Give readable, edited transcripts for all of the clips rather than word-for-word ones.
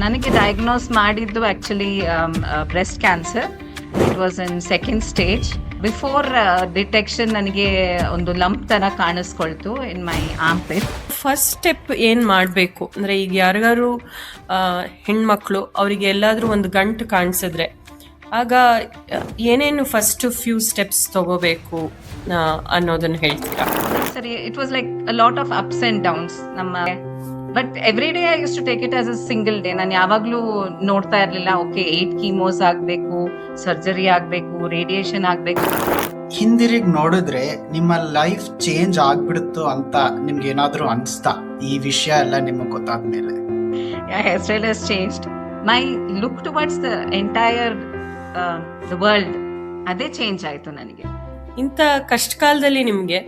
ನನಗೆ ಡಯಾಗ್ನೋಸ್ ಮಾಡಿದ್ದು actually breast cancer. It was in second stage. Before detection ನನಗೆ ಒಂದು ಲಂಪ್ ಥರ ಕಾಣಿಸ್ಕೊಳ್ತು in my armpit. First step ಏನು ಮಾಡಬೇಕು ಅಂದರೆ, ಈಗ ಯಾರಿಗಾರು ಹೆಣ್ಮಕ್ಳು ಅವರಿಗೆ ಎಲ್ಲಾದರೂ ಒಂದು ಗಂಟು ಕಾಣಿಸಿದ್ರೆ ಆಗ ಏನೇನು ಫಸ್ಟ್ ಫ್ಯೂ ಸ್ಟೆಪ್ಸ್ ತಗೋಬೇಕು ಅನ್ನೋದನ್ನು ಹೇಳ್ತೀರಾ? ಸರಿ, it was like a lot of ups and downs ನಮ್ಮ. But every day I use to take it as a single day. ನಾನು ಯಾವಾಗಲೂ ನೋಡ್ತಾ ಇರಲಿಲ್ಲ, ಓಕೆ 8 ಕೀಮೋಸ್ ಆಗಬೇಕು, ಸರ್ಜರಿ ಆಗಬೇಕು, ರೇಡಿಯೇಷನ್ ಆಗಬೇಕು. ಹಿಂದಿರುಗಿ ನೋಡಿದ್ರೆ ನಿಮ್ಮ ಲೈಫ್ ಚೇಂಜ್ ಆಗ್ಬಿಡುತ್ತೋ ಅಂತ ನಿಮ್ಗೆ ಏನಾದರೂ ಅನಿಸ್ತಾ ಈ ವಿಷಯ ಎಲ್ಲ ನಿಮಗೆ ಗೊತ್ತಾದ್ಮೇಲೆ? Hair style has changed. My look towards the entire the world ಅದೇ ಚೇಂಜ್ ಆಯಿತು ನನಗೆ. ಇಂಥ ಕಷ್ಟ ಕಾಲದಲ್ಲಿ ನಿಮಗೆ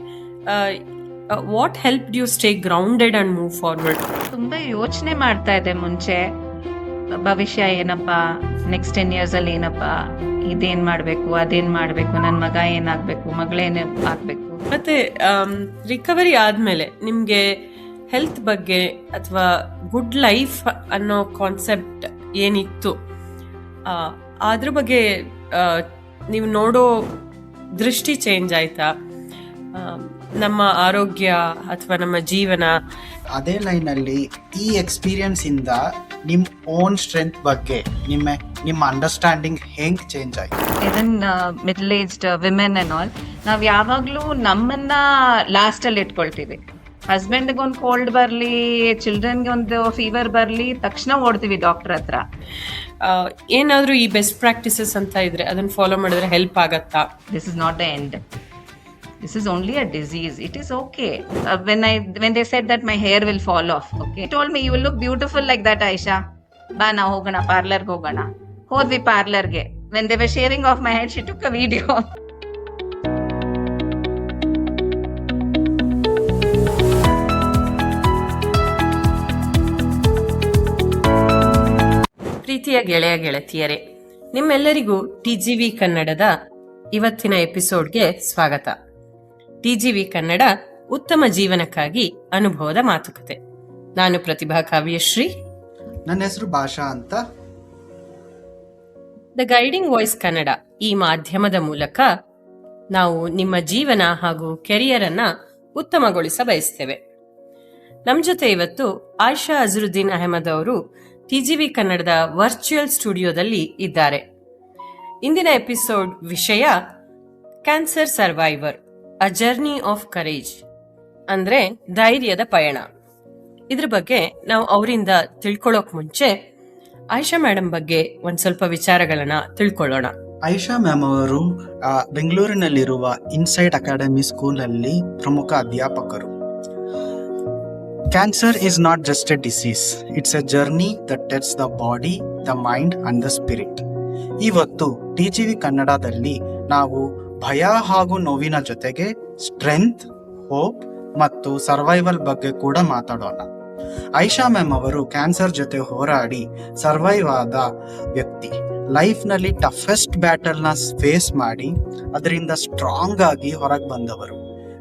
what help you stay grounded and move forward? ತುಂಬ ಯೋಚನೆ ಮಾಡ್ತಾ ಇದ್ದೆ ಮುಂಚೆ, ಭವಿಷ್ಯ ಏನಪ್ಪ, ನೆಕ್ಸ್ಟ್ 10 years ಅಲ್ಲಿ ಏನಪ್ಪ, ಇದೇನು ಮಾಡಬೇಕು, ಅದೇನು ಮಾಡಬೇಕು, ನನ್ನ ಮಗ ಏನಾಗಬೇಕು, ಮಗಳೇನೇ ಆಗಬೇಕು. ಮತ್ತೆ ರಿಕವರಿ ಆದಮೇಲೆ ನಿಮಗೆ ಹೆಲ್ತ್ ಬಗ್ಗೆ ಅಥವಾ ಗುಡ್ ಲೈಫ್ ಅನ್ನೋ ಕಾನ್ಸೆಪ್ಟ್ ಏನಿತ್ತು ಅದ್ರ ಬಗ್ಗೆ ನೀವು ನೋಡೋ ದೃಷ್ಟಿ ಚೇಂಜ್ ಆಯ್ತಾ? ನಮ್ಮ ಆರೋಗ್ಯ ಅಥವಾ ನಮ್ಮ ಜೀವನ? ಅದೇ ಲೈನಲ್ಲಿ ಈ ಎಕ್ಸ್ಪೀರಿಯನ್ಸ್ ಇಂದ ನಿಮ್ಮ ಓನ್ ಸ್ಟ್ರೆಂತ್ ಬಗ್ಗೆ ನಿಮ್ಮ ಅಂಡರ್ಸ್ಟ್ಯಾಂಡಿಂಗ್ ಹೆಂಗ್ ಚೇಂಜ್ ಆಯ್ತು? Even middle aged women and all, ನಾವು ಯಾವಾಗಲೂ ನಮ್ಮನ್ನ ಲಾಸ್ಟಲ್ಲಿ ಇಟ್ಕೊಳ್ತೀವಿ. ಹಸ್ಬೆಂಡ್ಗೆ ಒಂದು ಕೋಲ್ಡ್ ಬರಲಿ, ಚಿಲ್ಡ್ರನ್ಗೆ ಒಂದು ಫೀವರ್ ಬರಲಿ, ತಕ್ಷಣ ಓಡ್ತೀವಿ ಡಾಕ್ಟರ್ ಹತ್ರ. ಏನಾದರೂ ಈ ಬೆಸ್ಟ್ ಪ್ರಾಕ್ಟೀಸಸ್ ಅಂತ ಇದ್ರೆ ಅದನ್ನು ಫಾಲೋ ಮಾಡಿದ್ರೆ ಹೆಲ್ಪ್ ಆಗತ್ತಾ? This is not the end. This is only a disease. It is okay. When they said that my hair will fall off, okay, told me you will look beautiful like that, Aisha. Ba na hogana parlor ge hogana. Hodvi parlor ge. When they were sharing off my head, she took a video. ಪ್ರೀತಿಯ ಗೆಳೆಯ ಗೆಳತಿಯರೇ, ನಿಮ್ಮೆಲ್ಲರಿಗೂ TGV ಕನ್ನಡದ ಇವತ್ತಿನ ಎಪಿಸೋಡ್ಗೆ ಸ್ವಾಗತ. TGV Kannada ಉತ್ತಮ ಜೀವನಕ್ಕಾಗಿ ಅನುಭವದ ಮಾತುಕತೆ. ನಾನು ಪ್ರತಿಭಾ ಕಾವ್ಯಶ್ರೀ. ನನ್ನ ಹೆಸರು ಭಾಷಾ ಅಂತ. ದ ಗೈಡಿಂಗ್ ವಾಯ್ಸ್ ಕನ್ನಡ ಈ ಮಾಧ್ಯಮದ ಮೂಲಕ ನಾವು ನಿಮ್ಮ ಜೀವನ ಹಾಗೂ ಕೆರಿಯರ್ ಅನ್ನ ಉತ್ತಮಗೊಳಿಸ ಬಯಸ್ತೇವೆ. ನಮ್ಮ ಜೊತೆ ಇವತ್ತು ಆಯಿಷಾ ಅಜರುದ್ದೀನ್ ಅಹಮದ್ ಅವರು TGV ಕನ್ನಡದ ವರ್ಚುವಲ್ ಸ್ಟುಡಿಯೋದಲ್ಲಿ ಇದ್ದಾರೆ. ಇಂದಿನ ಎಪಿಸೋಡ್ ವಿಷಯ cancer survivor, a journey of courage, ಅಂದ್ರೆ ಧೈರ್ಯದ ಪಯಣ. ಇದ್ರ ಬಗ್ಗೆ ನಾವು ಅವರಿಂದ ತಿಳ್ಕೊಳ್ಳೋಕ್ ಮುಂಚೆ ಆಯಿಷಾ ಮೇಡಮ್ ಬಗ್ಗೆ ಒಂದ್ ಸ್ವಲ್ಪ ವಿಚಾರಗಳನ್ನ ತಿಳ್ಕೊಳ್ಳೋಣ. ಆಯಿಷಾ ಮ್ಯಾಮ್ ಅವರು ಬೆಂಗಳೂರಿನಲ್ಲಿರುವ ಇನ್ಸೈಡ್ ಅಕಾಡೆಮಿ ಸ್ಕೂಲ್ ಅಲ್ಲಿ ಪ್ರಮುಖ ಅಧ್ಯಾಪಕರು. Cancer is not just A disease, it's A journey that touch the body, the mind and the spirit. ಇವತ್ತು TGV ಕನ್ನಡದಲ್ಲಿ ನಾವು ಭಯ ಹಾಗೂ ನೋವಿನ ಜೊತೆಗೆ ಸ್ಟ್ರೆಂತ್, ಹೋಪ್ ಮತ್ತು ಸರ್ವೈವಲ್ ಬಗ್ಗೆ ಕೂಡ ಮಾತಾಡೋಣ. ಆಯಿಷಾ ಮ್ಯಾಮ್ ಅವರು ಕ್ಯಾನ್ಸರ್ ಜೊತೆ ಹೋರಾಡಿ ಸರ್ವೈವ್ ಆದ ವ್ಯಕ್ತಿ. ಲೈಫ್ನಲ್ಲಿ ಟಫೆಸ್ಟ್ ಬ್ಯಾಟಲ್ನ ಫೇಸ್ ಮಾಡಿ ಅದರಿಂದ ಸ್ಟ್ರಾಂಗ್ ಆಗಿ ಹೊರಗೆ ಬಂದವರು.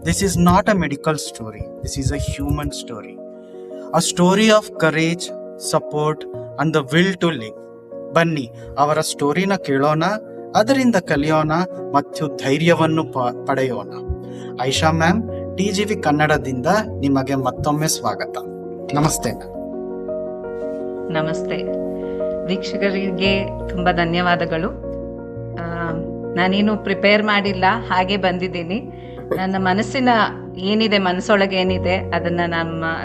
This is not a medical story, this is a human story, a story of courage, support and the will to live. ಬನ್ನಿ ಅವರ ಸ್ಟೋರಿನ ಕೇಳೋಣ, ಅದರಿಂದ ಕಲಿಯೋಣ ಮತ್ತು ಧೈರ್ಯವನ್ನು ಪಡೆಯೋಣ. ಆಯಿಷಾ ಮ್ಯಾಮ್, TGV ಕನ್ನಡದಿಂದ ನಿಮಗೆ ಮತ್ತೊಮ್ಮೆ ಸ್ವಾಗತ. ನಮಸ್ತೆ. ನಮಸ್ತೆ. ವೀಕ್ಷಕರಿಗೆ ತುಂಬಾ ಧನ್ಯವಾದಗಳು. ನಾನೇನು ಪ್ರಿಪೇರ್ ಮಾಡಿಲ್ಲ, ಹಾಗೆ ಬಂದಿದ್ದೀನಿ. ನನ್ನ ಮನಸ್ಸಿನ ಏನಿದೆ, ಮನಸ್ಸೊಳಗೆ ಏನಿದೆ ಅದನ್ನ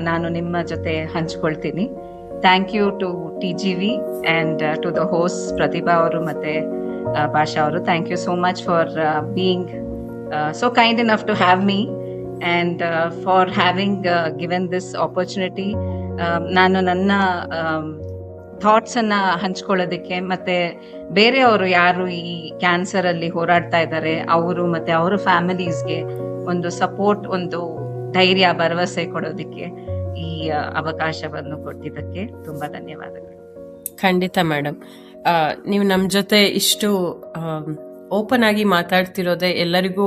ನಾನು ನಿಮ್ಮ ಜೊತೆ ಹಂಚ್ಕೊಳ್ತೀನಿ. Thank you to TGV and to the hosts Pratibha ಅವರು ಮತ್ತೆ ಭಾಷಾ ಅವರು. Thank you so much for being so kind enough to have me and for having given this opportunity. ನಾನು ನನ್ನ ಥಾಟ್ಸ್ ಅನ್ನ ಹಂಚ್ಕೊಳ್ಳೋದಕ್ಕೆ ಮತ್ತೆ ಬೇರೆಯವರು ಯಾರು ಈ ಕ್ಯಾನ್ಸರ್ ಅಲ್ಲಿ ಹೋರಾಡ್ತಾ ಇದ್ದಾರೆ ಅವರು ಮತ್ತೆ ಅವರ ಫ್ಯಾಮಿಲೀಸ್ಗೆ ಒಂದು ಸಪೋರ್ಟ್, ಒಂದು ಧೈರ್ಯ, ಭರವಸೆ ಕೊಡೋದಕ್ಕೆ ಈ ಅವಕಾಶವನ್ನು ಕೊಟ್ಟಿದ್ದಕ್ಕೆ ತುಂಬಾ ಧನ್ಯವಾದಗಳು. ಖಂಡಿತ ಮೇಡಮ್, ನೀವು ನಮ್ಮ ಜೊತೆ ಇಷ್ಟು ಓಪನ್ ಆಗಿ ಮಾತಾಡ್ತಿರೋದೇ ಎಲ್ಲರಿಗೂ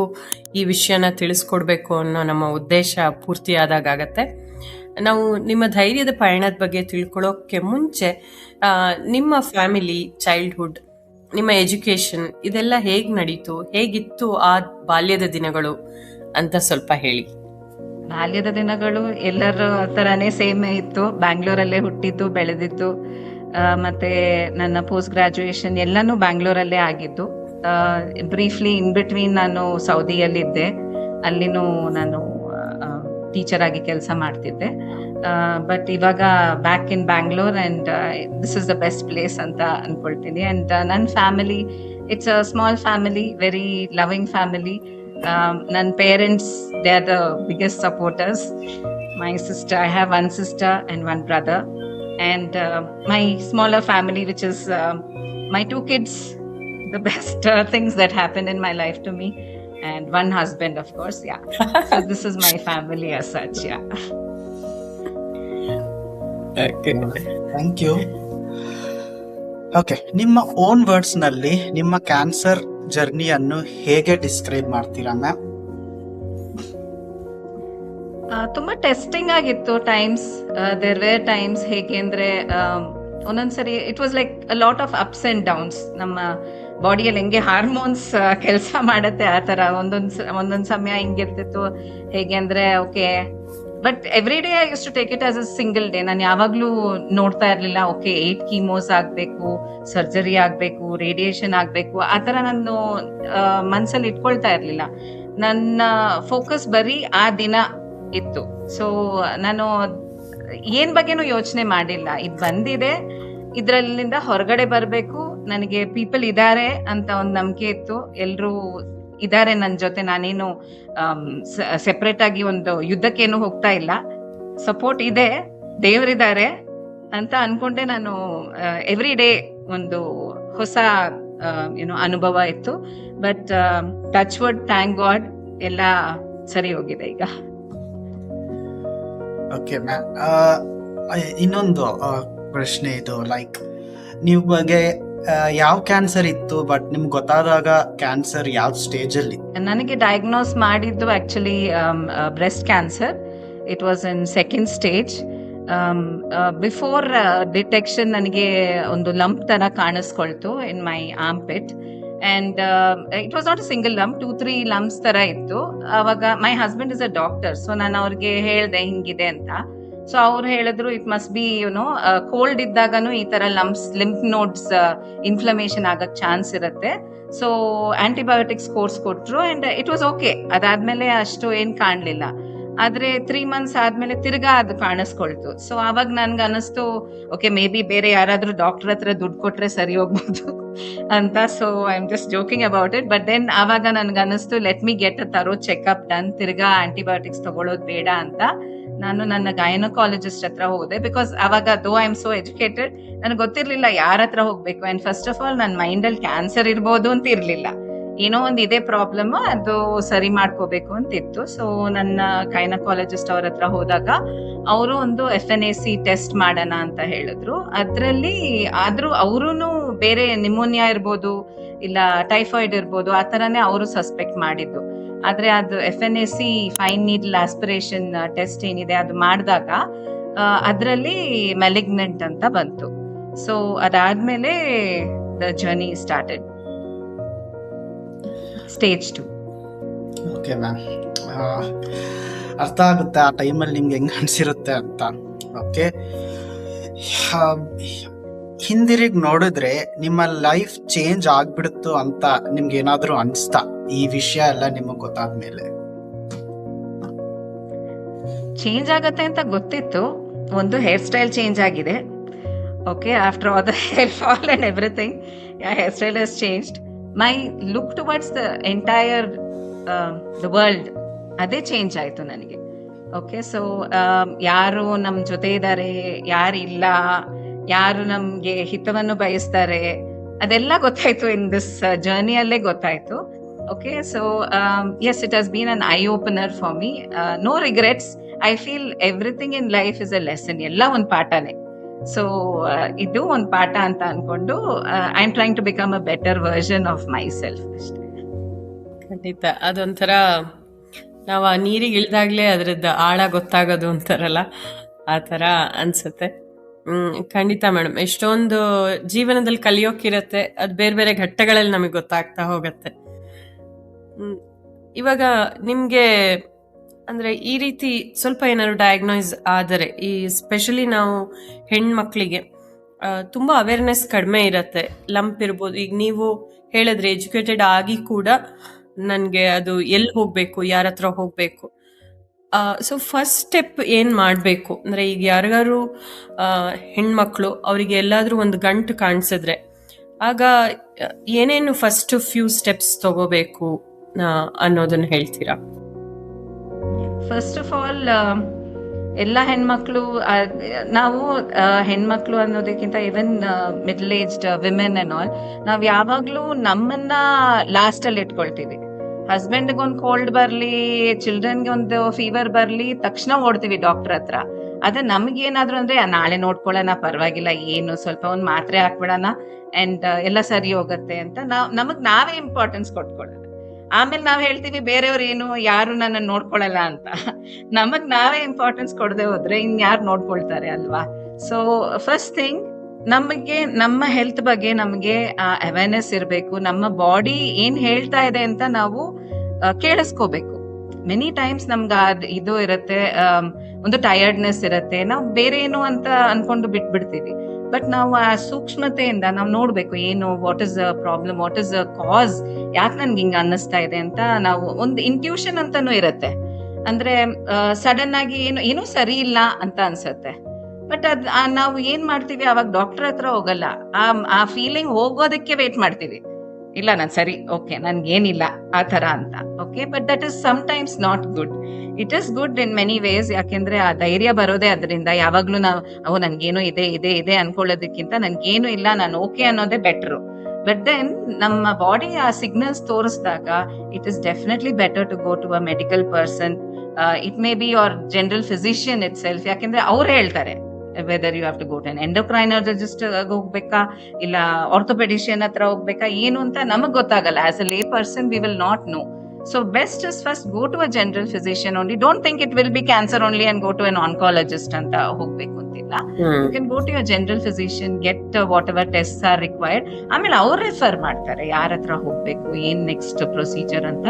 ಈ ವಿಷಯನ ತಿಳಿಸ್ಕೊಡ್ಬೇಕು ಅನ್ನೋ ನಮ್ಮ ಉದ್ದೇಶ ಪೂರ್ತಿಯಾದಾಗತ್ತೆ. ನಾವು ನಿಮ್ಮ ಧೈರ್ಯದ ಪಯಣದ ಬಗ್ಗೆ ತಿಳ್ಕೊಳ್ಳೋಕೆ ಮುಂಚೆ ನಿಮ್ಮ ಫ್ಯಾಮಿಲಿ, ಚೈಲ್ಡ್ಹುಡ್, ನಿಮ್ಮ ಎಜುಕೇಶನ್ ಇದೆಲ್ಲ ಹೇಗ್ ನಡೀತು, ಹೇಗಿತ್ತು ಆ ಬಾಲ್ಯದ ದಿನಗಳು ಅಂತ ಸ್ವಲ್ಪ ಹೇಳಿ. ಬಾಲ್ಯದ ದಿನಗಳು ಎಲ್ಲರ ಥರನೇ ಸೇಮ್ ಇತ್ತು. ಬ್ಯಾಂಗ್ಳೂರಲ್ಲೇ ಹುಟ್ಟಿದ್ದು ಬೆಳೆದಿದ್ದು, ಮತ್ತೆ ನನ್ನ ಪೋಸ್ಟ್ ಗ್ರಾಜುಯೇಷನ್ ಎಲ್ಲನೂ ಬ್ಯಾಂಗ್ಳೂರಲ್ಲೇ ಆಗಿದ್ದು. ಬ್ರೀಫ್ಲಿ ಇನ್ ಬಿಟ್ವೀನ್ ನಾನು ಸೌದಿಯಲ್ಲಿದ್ದೆ, ಅಲ್ಲಿನೂ ನಾನು ಟೀಚರ್ ಆಗಿ ಕೆಲಸ ಮಾಡ್ತಿದ್ದೆ. ಬಟ್ ಇವಾಗ back in Bangalore and this is the best place ಅಂತ ಅಂದ್ಕೊಳ್ತೀನಿ. ಆ್ಯಂಡ್ ನನ್ನ family, it's a small family, very loving family. ನನ್ನ parents, they are the biggest supporters. My sister, I have one sister and one brother, and my smaller family, which is my 2 kids, the best things that happen in my life to me, and one husband, of course. Yeah. So this is my family as such. Yeah. Thank you. Okay, ನಿಮ್ಮ own ವರ್ಡ್ಸ್ನಲ್ಲಿ ನಿಮ್ಮ cancer ಜರ್ನಿಯನ್ನು ಹೇಗೆ describe ಮಾಡ್ತೀರಾ ma'am? ತುಂಬ testing ಆಗಿತ್ತು times. There were times ಹೇಗೆ ಅಂದರೆ ಒಂದೊಂದ್ಸರಿ it was like a lot of ups and downs. ನಮ್ಮ ಬಾಡಿಯಲ್ಲಿ ಹೆಂಗೆ ಹಾರ್ಮೋನ್ಸ್ ಕೆಲಸ ಮಾಡುತ್ತೆ ಆ ಥರ ಒಂದೊಂದು ಸಮಯ ಹಿಂಗಿರ್ತಿತ್ತು. ಹೇಗೆ ಅಂದರೆ okay, but every day I use to take it as a single day. ನಾನು ಯಾವಾಗಲೂ ನೋಡ್ತಾ ಇರಲಿಲ್ಲ ಓಕೆ 8 ಕೀಮೋಸ್ ಆಗಬೇಕು, ಸರ್ಜರಿ ಆಗಬೇಕು, ರೇಡಿಯೇಷನ್ ಆಗಬೇಕು, ಆ ಥರ ನಾನು ಮನಸ್ಸಲ್ಲಿ ಇಟ್ಕೊಳ್ತಾ ಇರಲಿಲ್ಲ. ನನ್ನ ಫೋಕಸ್ ಬರೀ ಆ ದಿನ ಇತ್ತು. ಸೊ ನಾನು ಏನ್ ಬಗ್ಗೆನೂ ಯೋಚನೆ ಮಾಡಿಲ್ಲ. ಇದು ಬಂದಿದೆ, ಇದ್ರಲ್ಲಿಂದ ಹೊರಗಡೆ ಬರಬೇಕು, ನನಗೆ ಪೀಪಲ್ ಇದ್ದಾರೆ ಅಂತ ಒಂದು ನಂಬಿಕೆ ಇತ್ತು. ಎಲ್ಲರೂ ಇದ್ದಾರೆ ನನ್ನ ಜೊತೆ, ನಾನೇನು ಸೆಪ್ರೇಟ್ ಆಗಿ ಒಂದು ಯುದ್ಧಕ್ಕೇನು ಹೋಗ್ತಾ ಇಲ್ಲ, ಸಪೋರ್ಟ್ ಇದೆ, ದೇವರಿದ್ದಾರೆ ಅಂತ ಅನ್ಕೊಂಡೆ. ನಾನು ಎವ್ರಿ ಡೇ ಒಂದು ಹೊಸ ಅನುಭವ ಇತ್ತು. But touch word, thank god, ಎಲ್ಲ ಸರಿ ಹೋಗಿದೆ ಈಗ. ಓಕೆ ಮ್ಯಾಮ್, ಇನ್ನೊಂದು ಪ್ರಶ್ನೆ ಇದು, ಲೈಕ್ ನೀವು ಬಗ್ಗೆ ಯಾವ ಕ್ಯಾನ್ಸರ್ ಇತ್ತು, ಬಟ್ ನಿಮ್ಗೆ ಗೊತ್ತಾದಾಗ ಕ್ಯಾನ್ಸರ್ ಯಾವ ಸ್ಟೇಜಲ್ಲಿ? ನನಗೆ ಡಯಾಗ್ನೋಸ್ ಮಾಡಿದ್ದು actually breast cancer. It was in 2nd stage. Before detection ನನಗೆ ಒಂದು ಲಂಪ್ ತರ ಕಾಣಿಸ್ಕೊಳ್ತು in my armpit. And it was not a single lump, 2-3 lumps ತರ ಇತ್ತು. ಅವಾಗ my husband is a doctor, so ನಾನು ಅವ್ರಿಗೆ ಹೇಳಿದೆ ಹಿಂಗಿದೆ ಅಂತ. ಸೊ ಅವ್ರು ಹೇಳಿದ್ರು ಇಟ್ ಮಸ್ಟ್ ಬಿ ಕೋಲ್ಡ್ ಇದ್ದಾಗನು ಈ ತರ ಲಿಂಫ್ ನೋಡ್ಸ್ ಇನ್ಫ್ಲಮೇಷನ್ ಆಗಕ್ ಚಾನ್ಸ್ ಇರುತ್ತೆ. ಸೊ ಆಂಟಿಬಯೋಟಿಕ್ಸ್ ಕೋರ್ಸ್ ಕೊಟ್ರು ಅಂಡ್ ಇಟ್ ವಾಸ್ ಓಕೆ. ಅದಾದ್ಮೇಲೆ ಅಷ್ಟು ಏನ್ ಕಾಣ್ಲಿಲ್ಲ. ಆದ್ರೆ 3 months ಆದ್ಮೇಲೆ ತಿರ್ಗಾ ಅದು ಕಾಣಿಸ್ಕೊಳ್ತು. ಸೊ ಅವಾಗ ನನ್ಗೆ ಅನಿಸ್ತು ಓಕೆ, ಮೇ ಬಿ ಬೇರೆ ಯಾರಾದ್ರೂ ಡಾಕ್ಟರ್ ಹತ್ರ ದುಡ್ಡು ಕೊಟ್ರೆ ಸರಿ ಹೋಗ್ಬೋದು ಅಂತ. So I am just joking about it. But then ಆವಾಗ ನನ್ಗೆ ಅನಿಸ್ತು ಲೆಟ್ ಮಿ ಗೆಟ್ ಅ ತರೋ ಚೆಕ್ಅಪ್ ಡನ್, ತಿರ್ಗಾ ಆಂಟಿಬಯೋಟಿಕ್ಸ್ ತಗೊಳ್ಳೋದು ಬೇಡ ಅಂತ ನಾನು ನನ್ನ ಗೈನಕಾಲಜಿಸ್ಟ್ ಹತ್ರ ಹೋದೆ. ಬಿಕಾಸ್ ಅವಾಗ though I am so educated, ನನಗೆ ಗೊತ್ತಿರ್ಲಿಲ್ಲ ಯಾರ ಹತ್ರ ಹೋಗ್ಬೇಕು. ಅಂಡ್ ಫಸ್ಟ್ ಆಫ್ ಆಲ್ ನನ್ನ ಮೈಂಡಲ್ಲಿ ಕ್ಯಾನ್ಸರ್ ಇರ್ಬೋದು ಅಂತ ಇರ್ಲಿಲ್ಲ, ಏನೋ ಒಂದು ಇದೇ ಪ್ರಾಬ್ಲಮ್, ಅದು ಸರಿ ಮಾಡ್ಕೋಬೇಕು ಅಂತ ಇತ್ತು. ಸೊ ನನ್ನ ಗೈನಕಾಲಜಿಸ್ಟ್ ಅವ್ರ ಹತ್ರ ಹೋದಾಗ ಅವರು ಒಂದು FNAC ಟೆಸ್ಟ್ ಮಾಡೋಣ ಅಂತ ಹೇಳಿದ್ರು. ಅದರಲ್ಲಿ ಆದ್ರೂ ಅವರು ಬೇರೆ ನಿಮೋನಿಯಾ ಇರ್ಬೋದು, ಇಲ್ಲ ಟೈಫಾಯ್ಡ್ ಇರ್ಬೋದು, ಆ ಥರನೇ ಅವರು ಸಸ್ಪೆಕ್ಟ್ ಮಾಡಿದ್ದು. ಆದ್ರೆ ಅದು FNAC fine needle aspiration test ಏನಿದೆ ಅದು ಮಾಡಿದಾಗ ಅದರಲ್ಲಿ ಮೆಲಿಗ್ನೆಂಟ್ ಅಂತ ಬಂತು. ಸೊ ಅದಾದ್ಮೇಲೆ the journey started, Stage 2. Okay ma'am, ಅರ್ಥ ಆಗುತ್ತೆ ಆ ಟೈಮಲ್ಲಿ ನಿಮ್ಗೆ ಹೆಂಗೆ ಅನಿಸಿರುತ್ತೆ ಅಂತ. ಓಕೆ, ಹಿಂದಿರುಗಿ ನೋಡಿದ್ರೆ ನಿಮ್ಮ ಲೈಫ್ ಚೇಂಜ್ ಆಗ್ಬಿಡುತ್ತು ಅಂತ ನಿಮ್ಗೆ ಏನಾದರೂ ಅನಿಸ್ತಾ ಈ ವಿಷಯ ಎಲ್ಲ ನಿಮಗೆ ಗೊತ್ತಾದ್ಮೇಲೆ? ಚೇಂಜ್ ಆಗತ್ತೆ ಅಂತ ಗೊತ್ತಿತ್ತು. ಒಂದು ಹೇರ್ ಸ್ಟೈಲ್ ಚೇಂಜ್ ಆಗಿದೆ. Okay, after all the hair fall and everything, hair style has changed. My look towards the entire the world, ಅದೇ ಚೇಂಜ್ ಆಯಿತು ನನಗೆ. ಓಕೆ, ಸೊ ಯಾರು ನಮ್ಮ ಜೊತೆ ಇದ್ದಾರೆ, ಯಾರಿಲ್ಲ, ಯಾರು ನಮಗೆ ಹಿತವನ್ನು ಬಯಸ್ತಾರೆ, ಅದೆಲ್ಲ ಗೊತ್ತಾಯ್ತು. ಇನ್ ದಿಸ್ ಜರ್ನಿಯಲ್ಲೇ ಗೊತ್ತಾಯ್ತು. Okay, so yes, it has been an eye opener for me. No regrets. I feel everything in life is a lesson. ಎಲ್ಲ ಒಂದು ಪಾಠನೇ. ಸೊ ಇದು ಒಂದು ಪಾಠ ಅಂತ ಅನ್ಕೊಂಡು I am trying to become a better version of myself ಅಷ್ಟೇ. ಖಂಡಿತ ಅದೊಂಥರ ನಾವು ಆ ನೀರಿಗೆ ಇಳಿದಾಗ್ಲೇ ಅದ್ರದ್ದು ಆಳ ಗೊತ್ತಾಗೋದು ಅಂತಾರಲ್ಲ, ಆ ಥರ ಅನ್ಸುತ್ತೆ. ಖಂಡಿತ ಮೇಡಮ್, ಎಷ್ಟೊಂದು ಜೀವನದಲ್ಲಿ ಕಲಿಯೋಕ್ಕಿರತ್ತೆ, ಅದು ಬೇರೆ ಬೇರೆ ಘಟ್ಟಗಳಲ್ಲಿ ನಮಗೆ ಗೊತ್ತಾಗ್ತಾ ಹೋಗತ್ತೆ. ಇವಾಗ ನಿಮಗೆ ಅಂದರೆ ಈ ರೀತಿ ಸ್ವಲ್ಪ ಏನಾದ್ರು ಡಯಾಗ್ನೋಸ್ ಆದರೆ, ಈ ಸ್ಪೆಷಲಿ ನಾವು ಹೆಣ್ಮಕ್ಳಿಗೆ ತುಂಬ ಅವೇರ್ನೆಸ್ ಕಡಿಮೆ ಇರತ್ತೆ, ಲಂಪ್ ಇರ್ಬೋದು. ಈಗ ನೀವು ಹೇಳಿದ್ರೆ ಎಜುಕೇಟೆಡ್ ಆಗಿ ಕೂಡ ನನಗೆ ಅದು ಎಲ್ಲಿ ಹೋಗಬೇಕು, ಯಾರ ಹತ್ರ ಹೋಗಬೇಕು, ಸೊ ಫಸ್ಟ್ ಸ್ಟೆಪ್ ಏನು ಮಾಡಬೇಕು ಅಂದರೆ, ಈಗ ಯಾರಿಗಾರು ಹೆಣ್ಮಕ್ಳು ಅವರಿಗೆ ಎಲ್ಲಾದರೂ ಒಂದು ಗಂಟು ಕಾಣಿಸಿದ್ರೆ ಆಗ ಏನೇನು ಫಸ್ಟ್ ಫ್ಯೂ ಸ್ಟೆಪ್ಸ್ ತಗೋಬೇಕು ಅನ್ನೋದನ್ನ ಹೇಳ್ತೀರಾ? ಫಸ್ಟ್ ಆಫ್ ಆಲ್ ಎಲ್ಲ ಹೆಣ್ಮಕ್ಳು, ನಾವು ಹೆಣ್ಮಕ್ಳು ಅನ್ನೋದಕ್ಕಿಂತ even middle aged women and all, ನಾವು ಯಾವಾಗ್ಲೂ ನಮ್ಮನ್ನ ಲಾಸ್ಟ್ ಅಲ್ಲಿ ಇಟ್ಕೊಳ್ತೀವಿ. ಹಸ್ಬೆಂಡ್ಗೆ ಒಂದು ಕೋಲ್ಡ್ ಬರ್ಲಿ, ಚಿಲ್ಡ್ರನ್ಗೆ ಒಂದು ಫೀವರ್ ಬರ್ಲಿ, ತಕ್ಷಣ ಓಡ್ತೀವಿ ಡಾಕ್ಟರ್ ಹತ್ರ. ಅದೇ ನಮ್ಗೇನಾದ್ರು ಅಂದ್ರೆ ನಾಳೆ ನೋಡ್ಕೊಳ್ಳೋಣ, ಪರವಾಗಿಲ್ಲ, ಏನು ಸ್ವಲ್ಪ ಒಂದು ಮಾತ್ರೆ ಹಾಕ್ಬಿಡೋಣ ಅಂಡ್ ಎಲ್ಲ ಸರಿ ಹೋಗತ್ತೆ ಅಂತ ನಮಗ್ ನಾವೇ ಇಂಪಾರ್ಟೆನ್ಸ್ ಕೊಟ್ಕೊಳ್ಳೋಣ. ಆಮೇಲೆ ನಾವ್ ಹೇಳ್ತೀವಿ ಬೇರೆಯವ್ರು ಏನು ಯಾರು ನನ್ನ ನೋಡ್ಕೊಳಲ್ಲ ಅಂತ. ನಮಗ್ ನಾವೇ ಇಂಪಾರ್ಟೆನ್ಸ್ ಕೊಡದೆ ಹೋದ್ರೆ ಇನ್ಯಾರು ನೋಡ್ಕೊಳ್ತಾರೆ ಅಲ್ವಾ? ಸೊ ಫಸ್ಟ್ ಥಿಂಗ್, ನಮಗೆ ನಮ್ಮ ಹೆಲ್ತ್ ಬಗ್ಗೆ ನಮಗೆ ಅವೇರ್ನೆಸ್ ಇರಬೇಕು. ನಮ್ಮ ಬಾಡಿ ಏನ್ ಹೇಳ್ತಾ ಇದೆ ಅಂತ ನಾವು ಕೇಳಿಸ್ಕೋಬೇಕು. ಮೆನಿ ಟೈಮ್ಸ್ ನಮ್ಗೆ ಇದು ಇರುತ್ತೆ, ಒಂದು ಟಯರ್ಡ್ನೆಸ್ ಇರುತ್ತೆ, ನಾವು ಬೇರೆ ಏನು ಅಂತ ಅನ್ಕೊಂಡು ಬಿಟ್ಬಿಡ್ತೀವಿ. ಬಟ್ ನಾವು ಆ ಸೂಕ್ಷ್ಮತೆಯಿಂದ ನಾವು ನೋಡ್ಬೇಕು, ಏನು what is problem, what is cause, ಯಾಕೆ ನನ್ಗೆ ಹಿಂಗ ಅನ್ನಿಸ್ತಾ ಇದೆ ಅಂತ. ನಾವು ಒಂದು ಇಂಟ್ಯೂಷನ್ ಅಂತಾನು ಇರುತ್ತೆ. ಅಂದ್ರೆ ಸಡನ್ ಆಗಿ ಏನೂ ಸರಿ ಇಲ್ಲ ಅಂತ ಅನ್ಸತ್ತೆ. ಬಟ್ ನಾವು ಏನ್ ಮಾಡ್ತೀವಿ, ಅವಾಗ ಡಾಕ್ಟರ್ ಹತ್ರ ಹೋಗಲ್ಲ, ಆ ಫೀಲಿಂಗ್ ಹೋಗೋದಕ್ಕೆ ವೇಟ್ ಮಾಡ್ತೀವಿ. ಇಲ್ಲ ನಾನು ಸರಿ, ಓಕೆ, ನನ್ಗೇನಿಲ್ಲ ಆ ತರ ಅಂತ. Okay, but that is sometimes not good. It is good in many ways. ಯಾಕೆಂದ್ರೆ ಆ ಧೈರ್ಯ ಬರೋದೇ ಅದರಿಂದ. ಯಾವಾಗ್ಲೂ ನಾವು ನನ್ಗೇನು ಇದೆ ಅನ್ಕೊಳ್ಳೋದಕ್ಕಿಂತ ನನ್ಗೇನು ಇಲ್ಲ, ನಾನು ಓಕೆ ಅನ್ನೋದೇ ಬೆಟ್ರು. ಬಟ್ ದೆನ್ ನಮ್ಮ ಬಾಡಿ ಆ ಸಿಗ್ನಲ್ಸ್ ತೋರಿಸಿದಾಗ it is definitely better to go to a medical person. It may be your general physician itself. ಯಾಕೆಂದ್ರೆ ಅವ್ರು ಹೇಳ್ತಾರೆ whether you have to go to an endocrinologist ಹೋಗ್ಬೇಕಾ, ಇಲ್ಲ orthopaedician ಹತ್ರ ಹೋಗ್ಬೇಕಾ, ಏನು ಅಂತ ನಮಗ್ ಗೊತ್ತಾಗಲ್ಲ. As a lay person we will not know. So best is first go to a general physician only. Don't think it will be cancer only and go to an oncologist anta hogbeku antilla. You can go to your general physician, get whatever tests are required. Amele avaru refer ಮಾಡ್ತಾರೆ ಯಾರ ಹತ್ರ ಹೋಗ್ಬೇಕು, ಏನ್ next procedure ಅಂತ.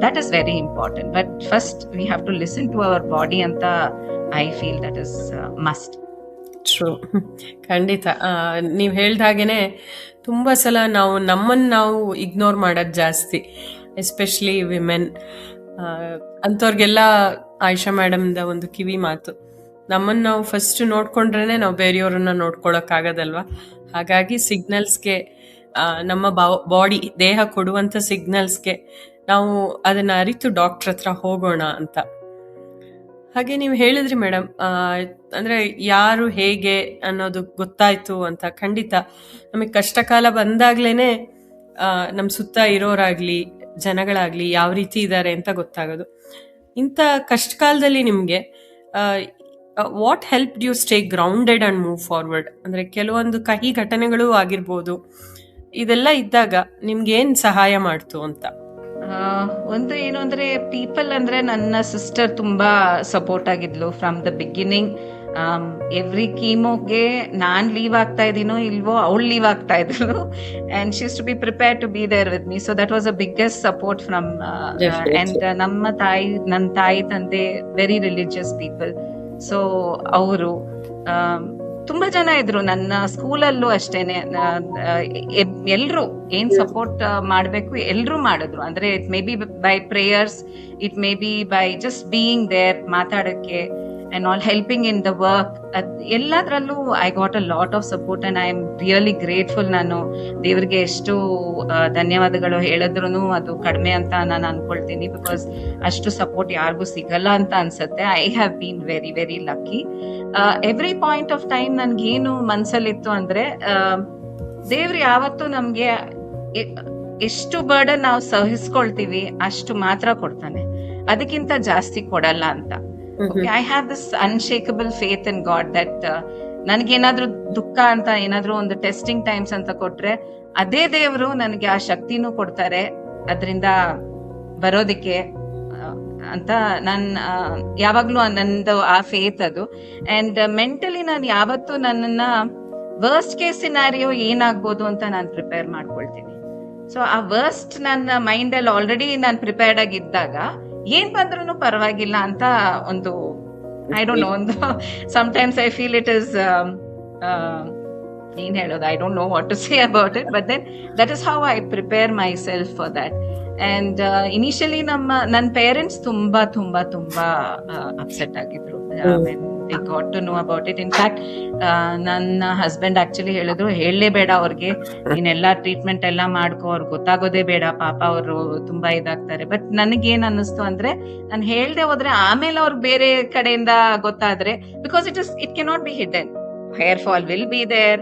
That is very important. But first we have to listen to our body ಅಂತ I feel that is must. True, ಖಂಡಿತ. ನೀವು ಹೇಳ್ದಾಗೇನೆ ತುಂಬ ಸಲ ನಾವು ಇಗ್ನೋರ್ ಮಾಡೋದು ಜಾಸ್ತಿ, ಎಸ್ಪೆಷಲಿ ವಿಮೆನ್. ಅಂಥವ್ರಿಗೆಲ್ಲ ಆಯಿಷಾ ಮೇಡಮ್ದ ಒಂದು ಕಿವಿ ಮಾತು, ನಮ್ಮನ್ನು ನಾವು ಫಸ್ಟ್ ನೋಡ್ಕೊಂಡ್ರೆ ನಾವು ಬೇರೆಯವ್ರನ್ನ ನೋಡ್ಕೊಳಕ್ಕಾಗದಲ್ವ. ಹಾಗಾಗಿ ಸಿಗ್ನಲ್ಸ್ಗೆ, ನಮ್ಮ ಬಾಡಿ ದೇಹ ಕೊಡುವಂಥ ಸಿಗ್ನಲ್ಸ್ಗೆ ನಾವು ಅದನ್ನು ಅರಿತು ಡಾಕ್ಟ್ರ್ ಹತ್ರ ಹೋಗೋಣ ಅಂತ. ಹಾಗೆ ನೀವು ಹೇಳಿದ್ರಿ ಮೇಡಮ್, ಅಂದರೆ ಯಾರು ಹೇಗೆ ಅನ್ನೋದು ಗೊತ್ತಾಯ್ತು ಅಂತ. ಖಂಡಿತ ನಮಗೆ ಕಷ್ಟಕಾಲ ಬಂದಾಗ್ಲೇ ನಮ್ಮ ಸುತ್ತ ಇರೋರಾಗಲಿ ಜನಗಳಾಗಲಿ ಯಾವ ರೀತಿ ಇದ್ದಾರೆ ಅಂತ ಗೊತ್ತಾಗೋದು. ಇಂಥ ಕಷ್ಟಕಾಲದಲ್ಲಿ ನಿಮಗೆ what help you stay grounded and move forward? ಅಂದರೆ ಕೆಲವೊಂದು ಕಹಿ ಘಟನೆಗಳು ಆಗಿರ್ಬೋದು, ಇದೆಲ್ಲ ಇದ್ದಾಗ ನಿಮ್ಗೆ ಏನು ಸಹಾಯ ಮಾಡ್ತು ಅಂತ? ಒಂದು ಏನು ಅಂದ್ರೆ, ಪೀಪಲ್ ಅಂದ್ರೆ ನನ್ನ ಸಿಸ್ಟರ್ ತುಂಬಾ ಸಪೋರ್ಟ್ ಆಗಿದ್ಲು ಫ್ರಮ್ ದ ಬಿಗಿನಿಂಗ್. ಎವ್ರಿ ಕೀಮೋಗೆ ನಾನ್ ಲೀವ್ ಆಗ್ತಾ ಇದೀನೋ ಇಲ್ವೋ ಅವಳು ಲೀವ್ ಆಗ್ತಾ ಇದ್ಲು, and she is to be prepare to be there with me. So that was a biggest support from. And ನನ್ನ ತಾಯಿ ತಂದೆ ವೆರಿ ರಿಲಿಜಿಯಸ್ ಪೀಪಲ್. ಸೊ ಅವರು ತುಂಬಾ ಜನ ಇದ್ರು ನನ್ನ ಸ್ಕೂಲಲ್ಲೂ ಅಷ್ಟೇನೆ. ಎಲ್ರು ಏನ್ ಸಪೋರ್ಟ್ ಮಾಡ್ಬೇಕು ಎಲ್ರು ಮಾಡಿದ್ರು. ಅಂದ್ರೆ it may be by prayers, it may be by just being there, ಮಾತಾಡಕ್ಕೆ and all, helping in the work. ಎಲ್ಲದ್ರಲ್ಲೂ I got a lot of support and I am really grateful. ನಾನು ದೇವ್ರಿಗೆ ಎಷ್ಟು ಧನ್ಯವಾದಗಳು ಹೇಳಿದ್ರು ಅದು ಕಡಿಮೆ ಅಂತ ನಾನು ಅನ್ಕೊಳ್ತೀನಿ. ಬಿಕಾಸ್ ಅಷ್ಟು ಸಪೋರ್ಟ್ ಯಾರಿಗೂ ಸಿಗಲ್ಲ ಅಂತ ಅನ್ಸುತ್ತೆ. I have been very very lucky. Every point of time ನನ್ಗೇನು ಮನ್ಸಲ್ಲಿತ್ತು ಅಂದ್ರೆ, ದೇವ್ರು ಯಾವತ್ತೂ ನಮ್ಗೆ ಎಷ್ಟು ಬರ್ಡನ್ ನಾವು ಸಹಿಸ್ಕೊಳ್ತೀವಿ ಅಷ್ಟು ಮಾತ್ರ ಕೊಡ್ತಾನೆ, ಅದಕ್ಕಿಂತ ಜಾಸ್ತಿ ಕೊಡಲ್ಲ ಅಂತ. Okay, I have this unshakable faith in God that ನನಗೇನಾದ್ರೂ ದುಃಖ ಅಂತ ಏನಾದ್ರೂ ಒಂದು ಟೆಸ್ಟಿಂಗ್ ಟೈಮ್ಸ್ ಅಂತ ಕೊಟ್ರೆ ಅದೇ ದೇವರು ನನಗೆ ಆ ಶಕ್ತಿನೂ ಕೊಡ್ತಾರೆ ಅದರಿಂದ ಬರೋದಿಕ್ಕೆ. ಅಂತ ನಾನು ಯಾವಾಗ್ಲೂ ನಂದು ಆ ಫೇತ್ ಅದು. ಅಂಡ್ ಮೆಂಟಲಿ ನಾನು ಯಾವತ್ತೂ ನನ್ನನ್ನ ವರ್ಸ್ಟ್ ಕೇಸ್ ಸಿನಾರಿಯೋ ಏನಾಗ್ಬೋದು ಅಂತ ನಾನು ಪ್ರಿಪೇರ್ ಮಾಡ್ಕೊಳ್ತೀನಿ. ಸೊ ಆ ವರ್ಸ್ಟ್ ನನ್ನ ಮೈಂಡ್ ಅಲ್ಲಿ ಆಲ್ರೆಡಿ ನಾನು ಪ್ರಿಪೇರ್ಡ್ ಆಗಿದ್ದಾಗ ಏನ್ ಬಂದ್ರೂ ಪರವಾಗಿಲ್ಲ ಅಂತ ಒಂದು ಐ ಡೋಂಟ್ ನೋ, ಒಂದು sometimes I feel it is ಏನ್ ಹೇಳೋದು, I don't know what to say about it, but then that is how I prepare myself for that. And initially ನನ್ನ ಪೇರೆಂಟ್ಸ್ ತುಂಬಾ ತುಂಬಾ ತುಂಬಾ ಅಪ್ಸೆಟ್ ಆಗಿದ್ರು they got to know about it. In fact, ನನ್ನ husband actually ಹೇಳಿದ್ರು, ಹೇಳಲೇಬೇಡ ಅವ್ರಿಗೆ, ನೀನೆಲ್ಲಾ treatment ಎಲ್ಲ ಮಾಡ್ಕೋ, ಅವ್ರಿಗೆ ಗೊತ್ತಾಗೋದೇ ಬೇಡ, ಪಾಪ ಅವರು ತುಂಬಾ ಇದಾಗ್ತಾರೆ. ಬಟ್ ನನಗೇನ್ ಅನ್ನಿಸ್ತು ಅಂದ್ರೆ, ನಾನು ಹೇಳ್ದೆ ಹೋದ್ರೆ ಆಮೇಲೆ ಅವ್ರಿಗೆ ಬೇರೆ ಕಡೆಯಿಂದ ಗೊತ್ತಾದ್ರೆ, because it cannot be hidden, hair fall will be there,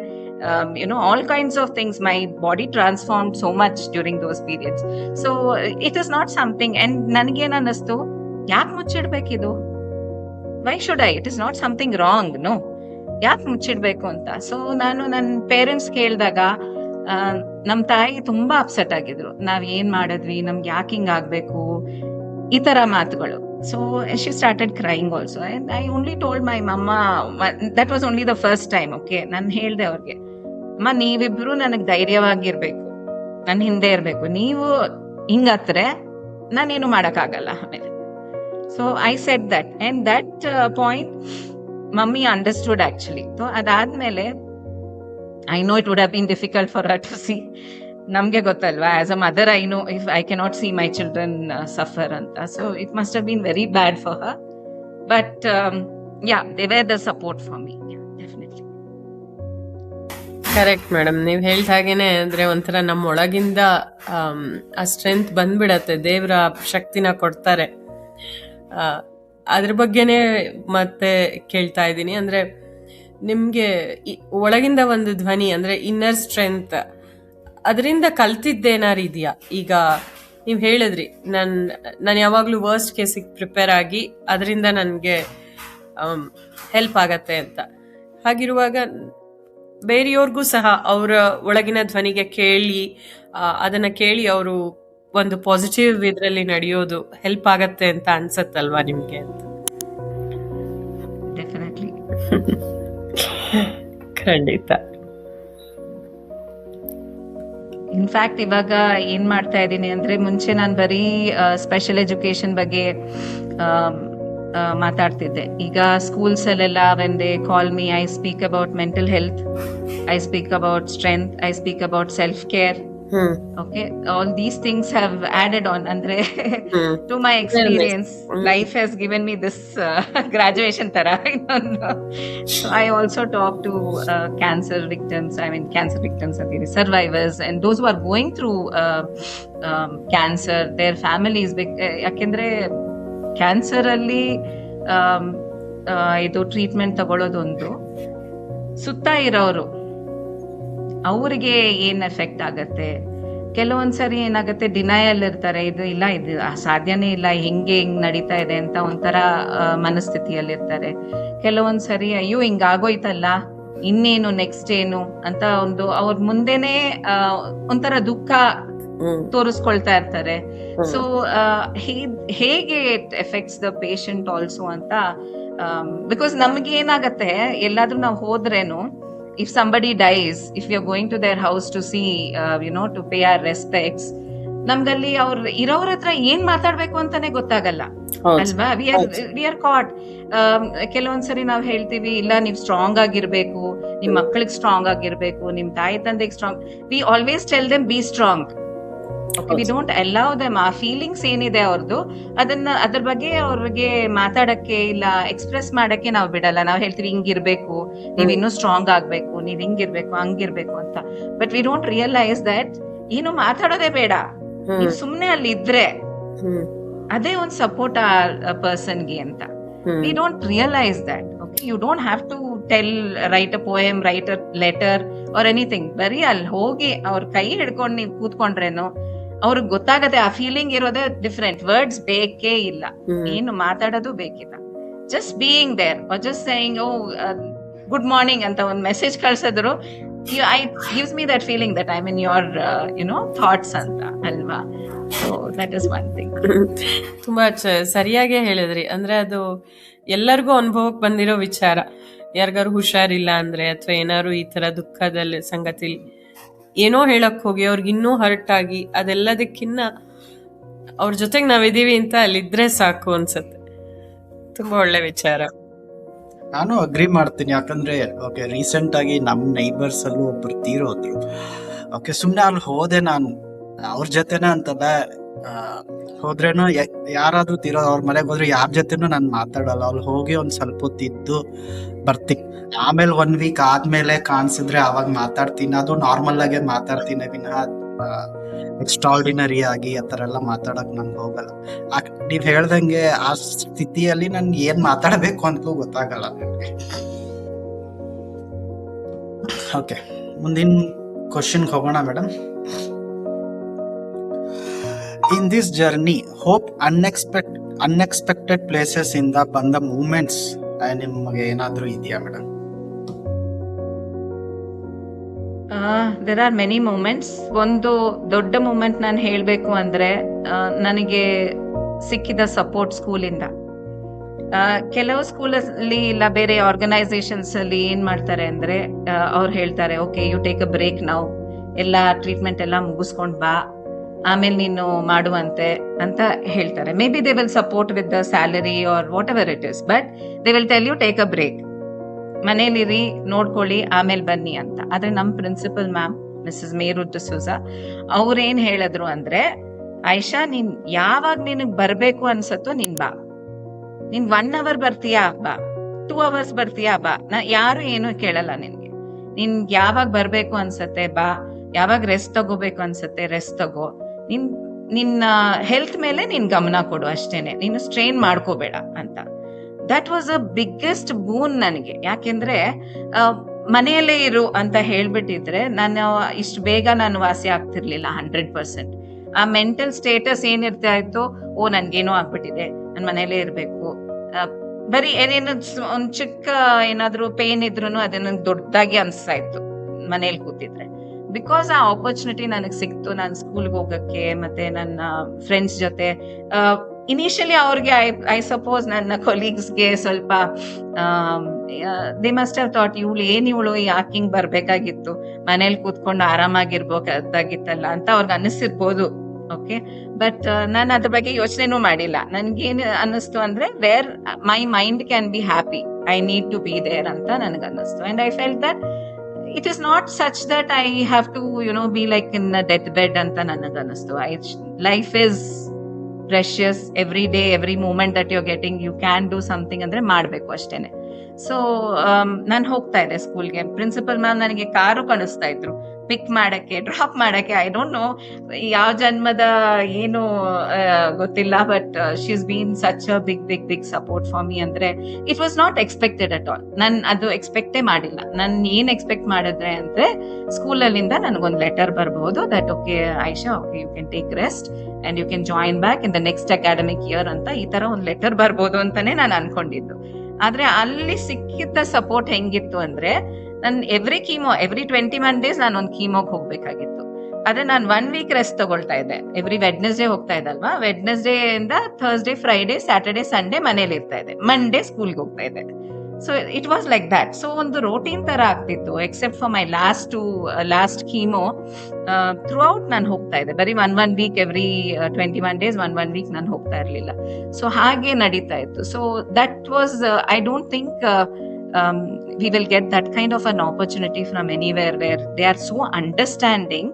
all kinds of things. My body transformed so much during those periods. So it is not something, and ನನಗೇನ್ ಅನ್ನಿಸ್ತು, ಯಾಕೆ ಮುಚ್ಚಿಡ್ಬೇಕಿದು, why should I, it is not something wrong, no, ಯಾಕೆ ಮುಚ್ಚಿಡ್ಬೇಕು ಅಂತ. So ನಾನು ನನ್ನ parents ಕೇಳಿದಾಗ ನಮ್ ತಾಯಿ ತುಂಬಾ ಅಪ್ಸೆಟ್ ಆಗಿದ್ರು, ನಾವ್ ಏನ್ ಮಾಡಿದ್ವಿ, ನಮ್ಗೆ ಯಾಕೆ ಹಿಂಗ್ ಆಗ್ಬೇಕು, ಈ ತರ ಮಾತುಗಳು. So she started crying also. I only told my mamma, that was only the first time. Okay, ನಾನು ಹೇಳ್ದೆ ಅವ್ರಿಗೆ, ಅಮ್ಮ ನೀವಿಬ್ರು ನನಗ್ ಧೈರ್ಯವಾಗಿರ್ಬೇಕು, ನನ್ ಹಿಂದೆ ಇರ್ಬೇಕು, ನೀವು ಹಿಂಗತ್ರೆ ನಾನೇನು ಮಾಡಕ್ಕಾಗಲ್ಲ ಆಮೇಲೆ. So I said that, and that point mummy understood actually. So adadmele I know it would have been difficult for her to see. Namge gottalva, as a mother I know if I cannot see my children suffer anta, so it must have been very bad for her, but yeah, they were the support for me. Yeah, definitely. Correct madam, ನೀವು ಹೇಳ್ದ ಹಾಗೇನೆ, ಅಂದ್ರೆ ಒಂಥರ ನಮ್ಮ ಒಳಗಿಂದ ಆ strength ಬಂದ್ಬಿಡತ್ತೆ, ದೇವ್ರ ಶಕ್ತಿನ ಕೊಡ್ತಾರೆ. ಅದ್ರ ಬಗ್ಗೆನೇ ಮತ್ತೆ ಕೇಳ್ತಾ ಇದ್ದೀನಿ. ಅಂದ್ರೆ ನಿಮ್ಗೆ ಒಳಗಿಂದ ಒಂದು ಧ್ವನಿ, ಅಂದ್ರೆ ಇನ್ನರ್ ಸ್ಟ್ರೆಂತ್, ಅದರಿಂದ ಕಲ್ತಿದ್ದೇನಾರು ಇದೆಯಾ? ಈಗ ನೀವು ಹೇಳಿದ್ರಿ, ನಾನು ಯಾವಾಗ್ಲೂ ವರ್ಸ್ಟ್ ಕೇಸಿಗೆ ಪ್ರಿಪೇರ್ ಆಗಿ ಅದರಿಂದ ನನಗೆ ಹೆಲ್ಪ್ ಆಗತ್ತೆ ಅಂತ. ಹಾಗಿರುವಾಗ ಬೇರೆಯವ್ರಿಗೂ ಸಹ ಅವರ ಒಳಗಿನ ಧ್ವನಿಗೆ ಕೇಳಿ, ಅದನ್ನ ಕೇಳಿ ಅವರು ಒಂದು ಪಾಸಿಟಿವ್ ಇದರಲ್ಲಿ ನಡೆಯೋದು ಹೆಲ್ಪ್ ಆಗತ್ತೆ ಅಂತ ಅನ್ಸತ್ತಲ್ವಾ ನಿಮ್ಗೆ ಅಂತ? ಡೆಫಿನೆಟ್ಲಿ. ಖಂಡಿತ. ಇನ್ಫ್ಯಾಕ್ಟ್ ಇವಾಗ ಏನ್ ಮಾಡ್ತಾ ಇದ್ದೀನಿ ಅಂದ್ರೆ, ಮುಂಚೆ ನಾನು ಬರೀ ಸ್ಪೆಷಲ್ ಎಜುಕೇಶನ್ ಬಗ್ಗೆ ಮಾತಾಡ್ತಿದ್ದೆ. ಈಗ ಸ್ಕೂಲ್ಸ್ ಅಲ್ಲೆಲ್ಲ when they call me, I speak about mental health, I speak about strength, I speak about self-care. Okay, all these things have added on, andre to my experience. Life has given me this graduation tara. So I also talk to cancer victims, cancer victims are the survivors, and those who are going through cancer, their families, yakendre cancer ಅಲ್ಲಿ ಇದು treatment ತಗೊಳ್ಳೋದೊಂದು, ಸುತ್ತ ಇರೋರು ಅವ್ರಿಗೆ ಏನ್ effect ಆಗತ್ತೆ. ಕೆಲವೊಂದ್ಸರಿ ಏನಾಗತ್ತೆ, denial ಇರ್ತಾರೆ, ಇದು ಇಲ್ಲ, ಇದು ಸಾಧ್ಯನೇ ಇಲ್ಲ, ಹಿಂಗ್ ನಡೀತಾ ಇದೆ ಅಂತ ಒಂಥರ ಮನಸ್ಥಿತಿಯಲ್ಲಿರ್ತಾರೆ. ಕೆಲವೊಂದ್ಸರಿ ಅಯ್ಯೋ ಹಿಂಗಾಗೋಯ್ತಲ್ಲ, ಇನ್ನೇನು ನೆಕ್ಸ್ಟ್ ಏನು ಅಂತ ಒಂದು ಅವ್ರ ಮುಂದೆನೆ ಒಂಥರ ದುಃಖ ತೋರಿಸ್ಕೊಳ್ತಾ ಇರ್ತಾರೆ. ಸೊ ಹೇಗೆ it effects the patient also ಅಂತ. ಬಿಕಾಸ್ ನಮ್ಗೆ ಏನಾಗತ್ತೆ, ಎಲ್ಲಾದ್ರೂ ನಾವು ಹೋದ್ರೇನು, if somebody dies, if we are going to their house to see, to pay our respects, ನಮ್ಗಲ್ಲಿ ಅವ್ರ ಇರೋರ ಹತ್ರ ಏನ್ ಮಾತಾಡ್ಬೇಕು ಅಂತಾನೆ ಗೊತ್ತಾಗಲ್ಲ ಅಲ್ವಾ. ವಿ ಆರ್ ಕಾಟ್. ಕೆಲವೊಂದ್ಸರಿ ನಾವ್ ಹೇಳ್ತೀವಿ, ಇಲ್ಲ ನೀವ್ ಸ್ಟ್ರಾಂಗ್ ಆಗಿರ್ಬೇಕು, ನಿಮ್ ಮಕ್ಕಳಿಗೆ ಸ್ಟ್ರಾಂಗ್ ಆಗಿರ್ಬೇಕು, ನಿಮ್ ತಾಯಿ ತಂದೆಗೆ strong. We always tell them be strong. Okay, we don't allow them ಆ ಫೀಲಿಂಗ್ಸ್ ಏನಿದೆ ಅವ್ರದ್ದು, ಅದ್ರ ಬಗ್ಗೆ ಅವ್ರಿಗೆ ಮಾತಾಡಕ್ಕೆ ಇಲ್ಲ ಎಕ್ಸ್ಪ್ರೆಸ್ ಮಾಡಕ್ಕೆ ನಾವು ಬಿಡಲ್ಲ. ನಾವ್ ಹೇಳ್ತೀವಿ ಹಿಂಗಿರ್ಬೇಕು, ನೀವ್ ಇನ್ನೂ ಸ್ಟ್ರಾಂಗ್ ಆಗ್ಬೇಕು, ನೀವ್ ಹಿಂಗಿರ್ಬೇಕು, ಹಂಗಿರ್ಬೇಕು ಅಂತ. But we don't realise that ಏನು ಮಾತಾಡೋದೇ ಬೇಡ, ನೀವ್ ಸುಮ್ನೆ ಅಲ್ಲಿ ಇದ್ರೆ ಅದೇ ಒಂದ್ ಸಪೋರ್ಟ್ ಆ ಪರ್ಸನ್ಗೆ ಅಂತ. We don't realise that. Okay, you don't have to write a poem, write a letter or anything. ಬರೀ ಅಲ್ಲಿ ಹೋಗಿ ಅವ್ರ ಕೈ ಹಿಡ್ಕೊಂಡು ನೀವ್ ಕೂತ್ಕೊಂಡ್ರೇನು ಅವ್ರಿಗೆ ಗೊತ್ತಾಗತ್ತೆ. ಆ ಫೀಲಿಂಗ್ ಇರೋದೇ ಡಿಫ್ರೆಂಟ್. ವರ್ಡ್ಸ್ ಬೇಕೇ ಇಲ್ಲ, ಏನು ಮಾತಾಡೋದು ಬೇಕಿಲ್ಲ. Just being there, just saying good morning ಅಂತ ಒಂದು ಮೆಸೇಜ್ ಕಳ್ಸಿದ್ರು, gives me that feeling that I'm in your thoughts ಅಂತ ಅಲ್ವಾ. So that is one thing. ತುಂಬಾ ಸರಿಯಾಗೇ ಹೇಳಿದ್ರಿ. ಅಂದ್ರೆ ಅದು ಎಲ್ಲರಿಗೂ ಅನುಭವಕ್ಕೆ ಬಂದಿರೋ ವಿಚಾರ. ಯಾರಿಗಾರು ಹುಷಾರಿಲ್ಲ ಅಂದ್ರೆ ಅಥವಾ ಏನಾದ್ರು ಈ ತರ ದುಃಖದಲ್ಲಿ ಸಂಗತಿ ಏನೋ ಹೇಳಕ್ ಹೋಗಿ ಅವ್ರಿಗೆ ಇನ್ನೂ ಹರ್ಟ್ ಆಗಿ ಅದೆಲ್ಲದಕ್ಕಿನ್ನ ಅವ್ರ ಜೊತೆಗೆ ನಾವಿದೀವಿ ಅಂತ ಅಲ್ಲಿದ್ರೆ ಸಾಕು ಅನ್ಸತ್ತೆ. ತುಂಬಾ ಒಳ್ಳೆ ವಿಚಾರ. ನಾನು ಅಗ್ರಿ ಮಾಡ್ತೀನಿ. ಯಾಕಂದ್ರೆ ಓಕೆ, ರೀಸೆಂಟ್ ಆಗಿ ನಮ್ಮ ನೈಬರ್ಸ್ ಅಲ್ಲೂ ಒಬ್ರು ತೀರೋದ್ರು. ಓಕೆ, ಸುಮ್ನೆ ಅಲ್ಲಿ ಹೋದೆ ನಾನು ಅವ್ರ ಜೊತೆನ ಅಂತಲ್ಲ, ಹೋದ್ರೇನು ಯಾರಾದ್ರೂ ತೀರೋ ಅವ್ರ ಮನೆಗೆ ಹೋದ್ರೆ ಯಾರ ಜೊತೆನೂ ನಾನು ಮಾತಾಡಲ್ಲ. ಅಲ್ಲಿ ಹೋಗಿ ಒಂದ್ ಸ್ವಲ್ಪ ಹೊತ್ತಿದ್ದು ಬರ್ತೀನಿ. ಆಮೇಲೆ 1 ವೀಕ್ ಆದ್ಮೇಲೆ ಕಾಣಿಸಿದ್ರೆ ಅವಾಗ ಮಾತಾಡ್ತೀನಿ. ಅದು ನಾರ್ಮಲ್ ಆಗೇ ಮಾತಾಡ್ತೀನಿ ವಿನಃ ಎಕ್ಸ್ಟ್ರಾರ್ಡಿನರಿ ಆಗಿ ಆ ಥರ ಎಲ್ಲ ಮಾತಾಡಕ್ ನನ್ಗೆ ಹೋಗಲ್ಲ. ನೀವ್ ಹೇಳ್ದಂಗೆ ಆ ಸ್ಥಿತಿಯಲ್ಲಿ ನನ್ಗೆ ಏನ್ ಮಾತಾಡ್ಬೇಕು ಅಂತಲೂ ಗೊತ್ತಾಗಲ್ಲ ನನಗೆ. ಓಕೆ, ಮುಂದಿನ ಕ್ವಶನ್ ಹೋಗೋಣ madam. In this journey hope unexpected places ಇಂದ ಬಂದ ಮೂಮೆಂಟ್ಸ್ ನಿಮಗೆ ಏನಾದ್ರೂ ಇದೆಯಾ madam? There are many moments. ಒಂದು ದೊಡ್ಡ ಮೂಮೆಂಟ್ ನಾನು ಹೇಳಬೇಕು ಅಂದ್ರೆ ನನಗೆ ಸಿಕ್ಕಿದ ಸಪೋರ್ಟ್ ಸ್ಕೂಲಿಂದ. ಕೆಲವು ಸ್ಕೂಲಲ್ಲಿ ಇಲ್ಲ ಬೇರೆ ಆರ್ಗನೈಸೇಷನ್ಸ್ ಅಲ್ಲಿ ಏನ್ ಮಾಡ್ತಾರೆ ಅಂದ್ರೆ ಅವ್ರು ಹೇಳ್ತಾರೆ, okay you take a break ನಾವು, ಎಲ್ಲ ಟ್ರೀಟ್ಮೆಂಟ್ ಎಲ್ಲ ಮುಗಿಸ್ಕೊಂಡ್ ಬಾ, ಆಮೇಲೆ ನೀನು ಮಾಡುವಂತೆ ಅಂತ ಹೇಳ್ತಾರೆ. Maybe they will support with the salary or whatever it is, but they will tell you take a break, ಮನೇಲಿರಿ, ನೋಡ್ಕೊಳ್ಳಿ, ಆಮೇಲೆ ಬನ್ನಿ ಅಂತ. ಆದ್ರೆ ನಮ್ ಪ್ರಿನ್ಸಿಪಲ್ ಮ್ಯಾಮ್ ಮಿಸಸ್ ಮೇರು ಡಿಸೂಜಾ ಅವ್ರೇನ್ ಹೇಳಿದ್ರು ಅಂದ್ರೆ, ಆಯಿಷಾ ನೀನ್ ಯಾವಾಗ ನಿನಗ್ ಬರ್ಬೇಕು ಅನ್ಸತ್ತೋ ನೀನ್ ಬಾ, ನೀನ್ 1 hour ಬರ್ತೀಯಾ ಬಾ, 2 hours ಬರ್ತೀಯಾ ಬಾ, ಯಾರು ಏನು ಕೇಳಲ್ಲ ನಿನ್ಗೆ. ನಿನ್ ಯಾವಾಗ ಬರ್ಬೇಕು ಅನ್ಸತ್ತೆ ಬಾ, ಯಾವಾಗ ರೆಸ್ಟ್ ತಗೋಬೇಕು ಅನ್ಸತ್ತೆ ರೆಸ್ಟ್ ತಗೋ, ನಿನ್ನ ಹೆಲ್ತ್ ಮೇಲೆ ನೀನ್ ಗಮನ ಕೊಡು ಅಷ್ಟೇನೆ, ನೀನು ಸ್ಟ್ರೈನ್ ಮಾಡ್ಕೋಬೇಡ ಅಂತ. That was a biggest boon ನನಗೆ. ಯಾಕೆಂದ್ರೆ ಮನೆಯಲ್ಲೇ ಇರು ಅಂತ ಹೇಳ್ಬಿಟ್ಟಿದ್ರೆ ನಾನು ಇಷ್ಟು ಬೇಗ ನಾನು ವಾಸಿ ಆಗ್ತಿರ್ಲಿಲ್ಲ 100%. ಆ ಮೆಂಟಲ್ ಸ್ಟೇಟಸ್ ಏನಿರ್ತಾ ಇತ್ತು, ಓ ನನ್ಗೇನೋ ಆಗ್ಬಿಟ್ಟಿದೆ, ನನ್ ಮನೇಲೇ ಇರ್ಬೇಕು, ಬರೀ ಏನೇನು ಒಂದ್ ಚಿಕ್ಕ ಏನಾದ್ರು ಪೇನ್ ಇದ್ರು ಅದನ್ನ ದೊಡ್ಡದಾಗಿ ಅನ್ಸ್ತಾ ಇತ್ತು ಮನೇಲಿ ಕೂತಿದ್ರೆ. ಬಿಕಾಸ್ ಆ ಆಪರ್ಚುನಿಟಿ ನನಗೆ ಸಿಕ್ತು ನಾನು ಸ್ಕೂಲ್ಗೆ ಹೋಗಕ್ಕೆ, ಮತ್ತೆ ನನ್ನ ಫ್ರೆಂಡ್ಸ್ ಜೊತೆ. ಇನಿಷಿಯಲಿ ಅವ್ರಿಗೆ ಐ ಸಪೋಸ್ ನನ್ನ ಕೊಲೀಗ್ಸ್ಗೆ ಸ್ವಲ್ಪ ದೇ ಮಸ್ಟ್ ಹ್ಯಾವ್ ಥಾಟ್ ಇವಳು ಯಾಕೆ ಹಿಂಗ್ ಬರ್ಬೇಕಾಗಿತ್ತು, ಮನೇಲಿ ಕೂತ್ಕೊಂಡು ಆರಾಮಾಗಿರ್ಬೇಕಾಗಿತ್ತಲ್ಲ ಅಂತ ಅವ್ರಿಗೆ ಅನ್ನಿಸಿರ್ಬೋದು. ಓಕೆ, ಬಟ್ ನಾನು ಅದ್ರ ಬಗ್ಗೆ ಯೋಚನೆನೂ ಮಾಡಿಲ್ಲ. ನನ್ಗೇನು ಅನ್ನಿಸ್ತು ಅಂದ್ರೆ where my mind can be happy, I need to be there ಅಂತ ನನಗೆ ಅನ್ನಿಸ್ತು. And I felt that it is not such that I have to be like in a deathbed anta nanaga anistu. Life is precious. Every day, every moment that you're getting, you can do something andre ಮಾಡಬೇಕು ಅಷ್ಟೇನೆ. So ನಾನು ಹೋಗ್ತಾ ಇದ್ದೆ ಸ್ಕೂಲ್ಗೆ. Principal ma'am ನನಗೆ car ಕಳಿಸ್ತಾ ಇದ್ರು ಪಿಕ್ ಮಾಡಕ್ಕೆ, ಡ್ರಾಪ್ ಮಾಡಕ್ಕೆ. ಐ ಡೋಂಟ್ ನೋ ಯಾವ ಜನ್ಮದ ಏನು ಗೊತ್ತಿಲ್ಲ, but she is been such a big support for me. ಅಂದ್ರೆ it was not expected at all. ನಾನು ಅದು ಎಕ್ಸ್ಪೆಕ್ಟೇ ಮಾಡಿಲ್ಲ. ನಾನು ಏನ್ ಎಕ್ಸ್ಪೆಕ್ಟ್ ಮಾಡಿದ್ರೆ ಅಂದ್ರೆ ಸ್ಕೂಲಲ್ಲಿಂದ ನನಗೊಂದು ಲೆಟರ್ ಬರ್ಬಹುದು that okay Ayesha, okay you can take rest and you can join back in the next academic year ಅಂತ ಈ ತರ ಒಂದು ಲೆಟರ್ ಬರ್ಬೋದು ಅಂತಾನೆ ನಾನು ಅನ್ಕೊಂಡಿದ್ದು. ಆದ್ರೆ ಅಲ್ಲಿ ಸಿಕ್ಕಿದ್ದ ಸಪೋರ್ಟ್ ಹೆಂಗಿತ್ತು ಅಂದ್ರೆ, ನನ್ ಎವ್ರಿ 21 days ನಾನು ಒಂದು ಕೀಮೋಗ್ ಹೋಗ್ಬೇಕಾಗಿತ್ತು. ಆದ್ರೆ ನಾನು 1 week ರೆಸ್ಟ್ ತಗೊಳ್ತಾ ಇದ್ದೆ. ಎವ್ರಿ ವೆಡ್ನೆಸ್ಡೇ ಹೋಗ್ತಾ ಇದ್ದಲ್ವಾ, ವೆಡ್ನೆಸ್ಡೇ ಇಂದ ಥರ್ಸ್ಡೇ, ಫ್ರೈಡೇ, ಸ್ಯಾಟರ್ಡೇ, ಸಂಡೇ ಮನೇಲಿ ಇರ್ತಾ ಇದ್ದೆ, ಮಂಡೇ ಸ್ಕೂಲ್ಗೆ ಹೋಗ್ತಾ ಇದ್ದೆ. So it was like that. So ಒಂದು ರೋಟೀನ್ ತರ ಆಗ್ತಿತ್ತು. Accept for my last chemo, through out ನಾನು ಹೋಗ್ತಾ ಇದ್ದೆ. ಬರೀ 1 week ಎವ್ರಿ 21 days 1 week ನಾನು ಹೋಗ್ತಾ ಇರ್ಲಿಲ್ಲ. ಸೊ ಹಾಗೆ ನಡೀತಾ ಇತ್ತು. So that was, I don't think we will get that kind of an opportunity from anywhere where they are so understanding,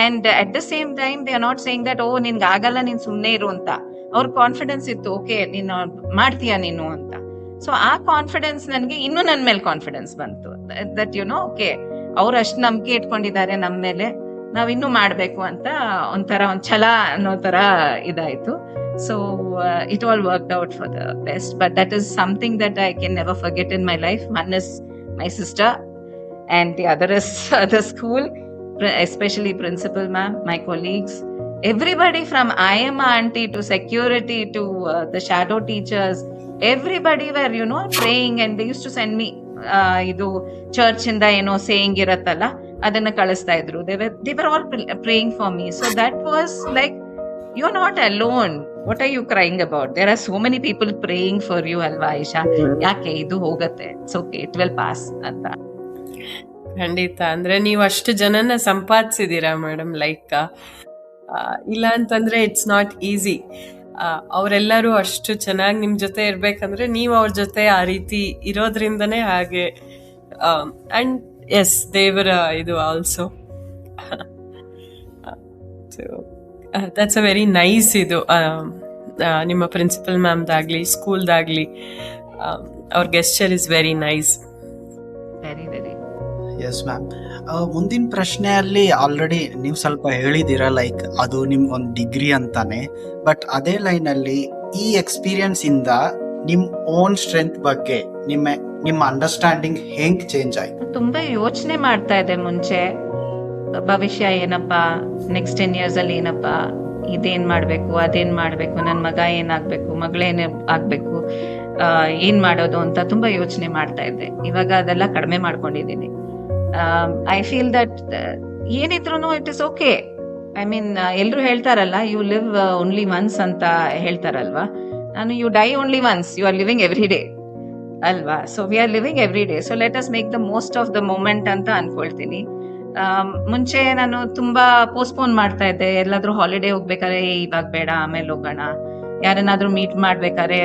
and at the same time they are not saying that oh ನಿನ್ಗೆ ಆಗಲ್ಲ, ನೀನ್ ಸುಮ್ನೆ ಇರು ಅಂತ. ಅವ್ರ confidence ಇತ್ತು, okay ನೀನು ಮಾಡ್ತೀಯಾ ನೀನು ಅಂತ. ಸೊ ಆ ಕಾನ್ಫಿಡೆನ್ಸ್ ನನಗೆ ಇನ್ನೂ ನನ್ನ ಮೇಲೆ ಕಾನ್ಫಿಡೆನ್ಸ್ ಬಂತು. ದಟ್ ಓಕೆ ಅವ್ರು ಅಷ್ಟು ನಂಬಿಕೆ ಇಟ್ಕೊಂಡಿದ್ದಾರೆ ನಮ್ಮ ಮೇಲೆ, ನಾವ್ ಇನ್ನೂ ಮಾಡ್ಬೇಕು ಅಂತ ಒಂಥರ ಒಂದ್ ಛಲ ಅನ್ನೋ ತರ ಇದಾಯ್ತು. So it all worked out for the best, but that is something that I can never forget in my life. One is my sister and the other is the school, especially principal ma'am, my colleagues, everybody from IMA auntie to security to the shadow teachers, everybody were praying, and they used to send me ಇದು church ಇಂದ ಏನೋ saying ಇರತ್ತಲ್ಲ ಅದನ್ನ ಕಳಿಸ್ತಾ ಇದ್ರು. they were all praying for me. So that was like you're not alone. What are you crying about? There are so many people praying for you, alva Aisha. ಯಾಕೆ ಇದು ಹೋಗತ್ತೆ, it's okay, it will pass ಅಂತ. ಖಂಡಿತ. ಅಂದ್ರೆ ನೀವು ಅಷ್ಟು ಜನನ ಸಂಪಾದಿಸಿದೀರಾ madam. Like ಇಲ್ಲ ಅಂತಂದ್ರೆ ಇಟ್ಸ್ ನಾಟ್ ಈಸಿ. ಅವರೆಲ್ಲರೂ ಅಷ್ಟು ಚೆನ್ನಾಗಿ ನಿಮ್ ಜೊತೆ ಇರ್ಬೇಕಂದ್ರೆ ನೀವು ಅವ್ರ ಜೊತೆ ಆ ರೀತಿ ಇರೋದ್ರಿಂದನೇ ಹಾಗೆ. ಅಂಡ್ ಎಸ್, ದೇವರ ಇದು also. That's a very nice. ಇದು ನಿಮ್ಮ ಪ್ರಿನ್ಸಿಪಲ್ ಮ್ಯಾಮ್ದಾಗ್ಲಿ ಸ್ಕೂಲ್ದಾಗ್ಲಿ ಅವ್ರ gesture is very nice. Very very. Yes ma'am. ಮುಂದಿನ ಪ್ರಶ್ನೆಯಲ್ಲಿ ಆಲ್ರೆಡಿ ನೀವು ಸ್ವಲ್ಪ ಹೇಳಿದ್ದೀರಾ, ಲೈಕ್ ಅದು ನಿಮ್ ಒಂದು ಡಿಗ್ರಿ ಅಂತಾನೆ. ಬಟ್ ಅದೇ ಲೈನಲ್ಲಿ ಈ ಎಕ್ಸ್ಪೀರಿಯನ್ಸ್ ಇಂದ ನಿಮ್ ಓನ್ ಸ್ಟ್ರೆಂತ್ ಬಗ್ಗೆ ನಿಮ್ಮ ಅಂಡರ್ಸ್ಟ್ಯಾಂಡಿಂಗ್ ಹೆಂಗ್ ಚೇಂಜ್ ಆಯ್ತು? ತುಂಬಾ ಯೋಚನೆ ಮಾಡ್ತಾ ಇದ್ದೆ ಮುಂಚೆ, ಭವಿಷ್ಯ ಏನಪ್ಪಾ, ನೆಕ್ಸ್ಟ್ 10 years ಅಲ್ಲಿ ಏನಪ್ಪಾ, ಇದೇನ್ ಮಾಡ್ಬೇಕು, ಅದೇನ್ ಮಾಡ್ಬೇಕು, ನನ್ ಮಗ ಏನಾಗ್ಬೇಕು, ಮಗಳೇನ್ ಆಗ್ಬೇಕು, ಏನ್ ಮಾಡೋದು ಅಂತ ತುಂಬಾ ಯೋಚನೆ ಮಾಡ್ತಾ ಇದ್ದೆ. ಇವಾಗ ಅದೆಲ್ಲ ಕಡಿಮೆ ಮಾಡ್ಕೊಂಡಿದ್ದೀನಿ. ಐ ಫೀಲ್ ದಟ್ ಏನಿದ್ರು it is okay. I mean, ಎಲ್ರು ಹೇಳ್ತಾರಲ್ಲ, ಯು ಲಿವ್ ಓನ್ಲಿ ಒನ್ಸ್ ಅಂತ ಹೇಳ್ತಾರಲ್ವಾ. ನಾನು you die only once, you are living every day ಅಲ್ವಾ. So we are living every day, so let us make the most of the moment ಅಂತ ಅನ್ಕೊಳ್ತೀನಿ. ಮುಂಚೆ ನಾನು ತುಂಬಾ ಪೋಸ್ಟ್ಪೋನ್ ಮಾಡ್ತಾ ಇದ್ದೆ. ಎಲ್ಲಾದ್ರೂ ಹಾಲಿಡೇ ಹೋಗ್ಬೇಕಾದ್ರೆ ಇವಾಗ ಬೇಡ, ಆಮೇಲೆ ಹೋಗೋಣ. ಯಾರನ್ನಾದ್ರೂ ಮೀಟ್ ಮಾಡ್ಬೇಕಾದ್ರೆ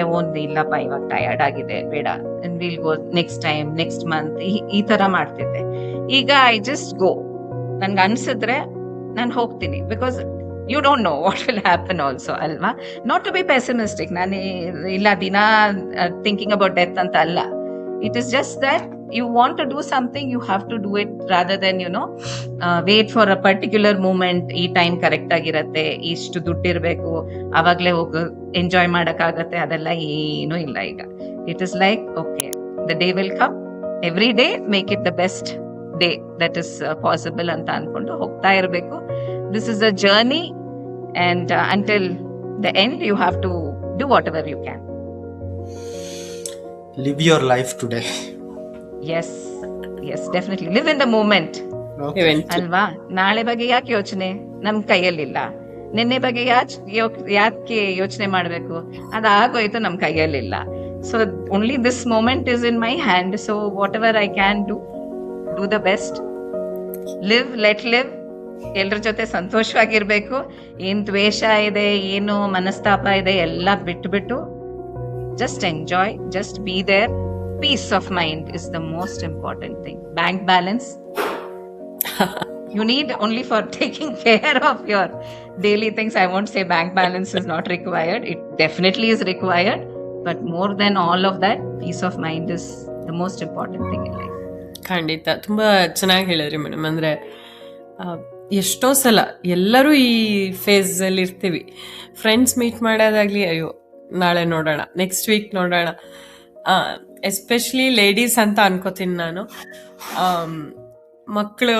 ಇಲ್ಲಪ್ಪ ಇವಾಗ ಟಯರ್ಡ್ ಆಗಿದೆ, ಬೇಡ, will go next time, next month, ಈ ತರ ಮಾಡ್ತಿದ್ದೆ. ಈಗ ಐ ಜಸ್ಟ್ ಗೋ. ನನ್ಗೆ ಅನ್ಸಿದ್ರೆ ನಾನು ಹೋಗ್ತೀನಿ. Because you don't know what will happen also ಅಲ್ವಾ. Not to be pessimistic. ನಾನು ಇಲ್ಲ ದಿನ ಥಿಂಕಿಂಗ್ ಅಬೌಟ್ ಡೆತ್ ಅಂತ ಅಲ್ಲ. It is just that you want to do something, you have to do it rather than wait for a particular moment. ಈ time correct ಆಗಿರತ್ತೆ, ಇಷ್ಟು ದುಡ್ಡಿರ್ಬೇಕು, ಅವಾಗ್ಲೇ ಹೋಗಿ ಎಂಜಾಯ್ ಮಾಡಕ್ಕಾಗತ್ತೆ, ಅದೆಲ್ಲ ಏನೂ ಇಲ್ಲ ಈಗ. It is like okay, the day will come, every day make it the best day that is possible ಅಂತ ಅನ್ಕೊಂಡು ಹೋಗ್ತಾ ಇರಬೇಕು. This is a journey and until the end you have to do whatever you can. Live your life today. Yes yes, definitely live in the moment ಅಲ್ವಾ. ನಾಳೆ ಬಗ್ಗೆ ಯಾಕೆ ಯೋಚನೆ, ನಮ್ ಕೈಯಲ್ಲಿಲ್ಲ. ನಿನ್ನೆ ಬಗ್ಗೆ ಯಾಕೆ ಯೋಚನೆ ಮಾಡ್ಬೇಕು, ಅದಾಗೋಯ್ತು, ನಮ್ ಕೈಯಲ್ಲಿಲ್ಲ. So only this moment is in my hand. So whatever I can do the best, live, let live. ಎಲ್ರ ಜೊತೆ ಸಂತೋಷವಾಗಿರ್ಬೇಕು. ಏನ್ ದ್ವೇಷ ಇದೆ, ಏನು ಮನಸ್ತಾಪ ಇದೆ, ಎಲ್ಲ ಬಿಟ್ಟು just enjoy, just be there. Peace of mind is the most important thing. Bank balance you need only for taking care of your daily things. I won't say bank balance is not required. It definitely is required, but more than all of that, peace of mind is the most important thing in life. ಖಂಡಿತ ತುಂಬಾ ಚೆನ್ನಾಗಿ ಹೇಳಿದ್ರಿ madam. ಅಂದ್ರೆ ಎಷ್ಟೋ ಸಲ ಎಲ್ಲರೂ ಈ face ಅಲ್ಲಿ ಇರ್ತೀವಿ. ಫ್ರೆಂಡ್ಸ್ ಮೀಟ್ ಮಾಡೋದಾಗ್ಲಿ, ಅಯ್ಯೋ ನಾಳೆ ನೋಡೋಣ, ನೆಕ್ಸ್ಟ್ ವೀಕ್ ನೋಡೋಣ. ಎಸ್ಪೆಷಲಿ ಲೇಡೀಸ್ ಅಂತ ಅನ್ಕೋತೀನಿ ನಾನು. ಮಕ್ಕಳು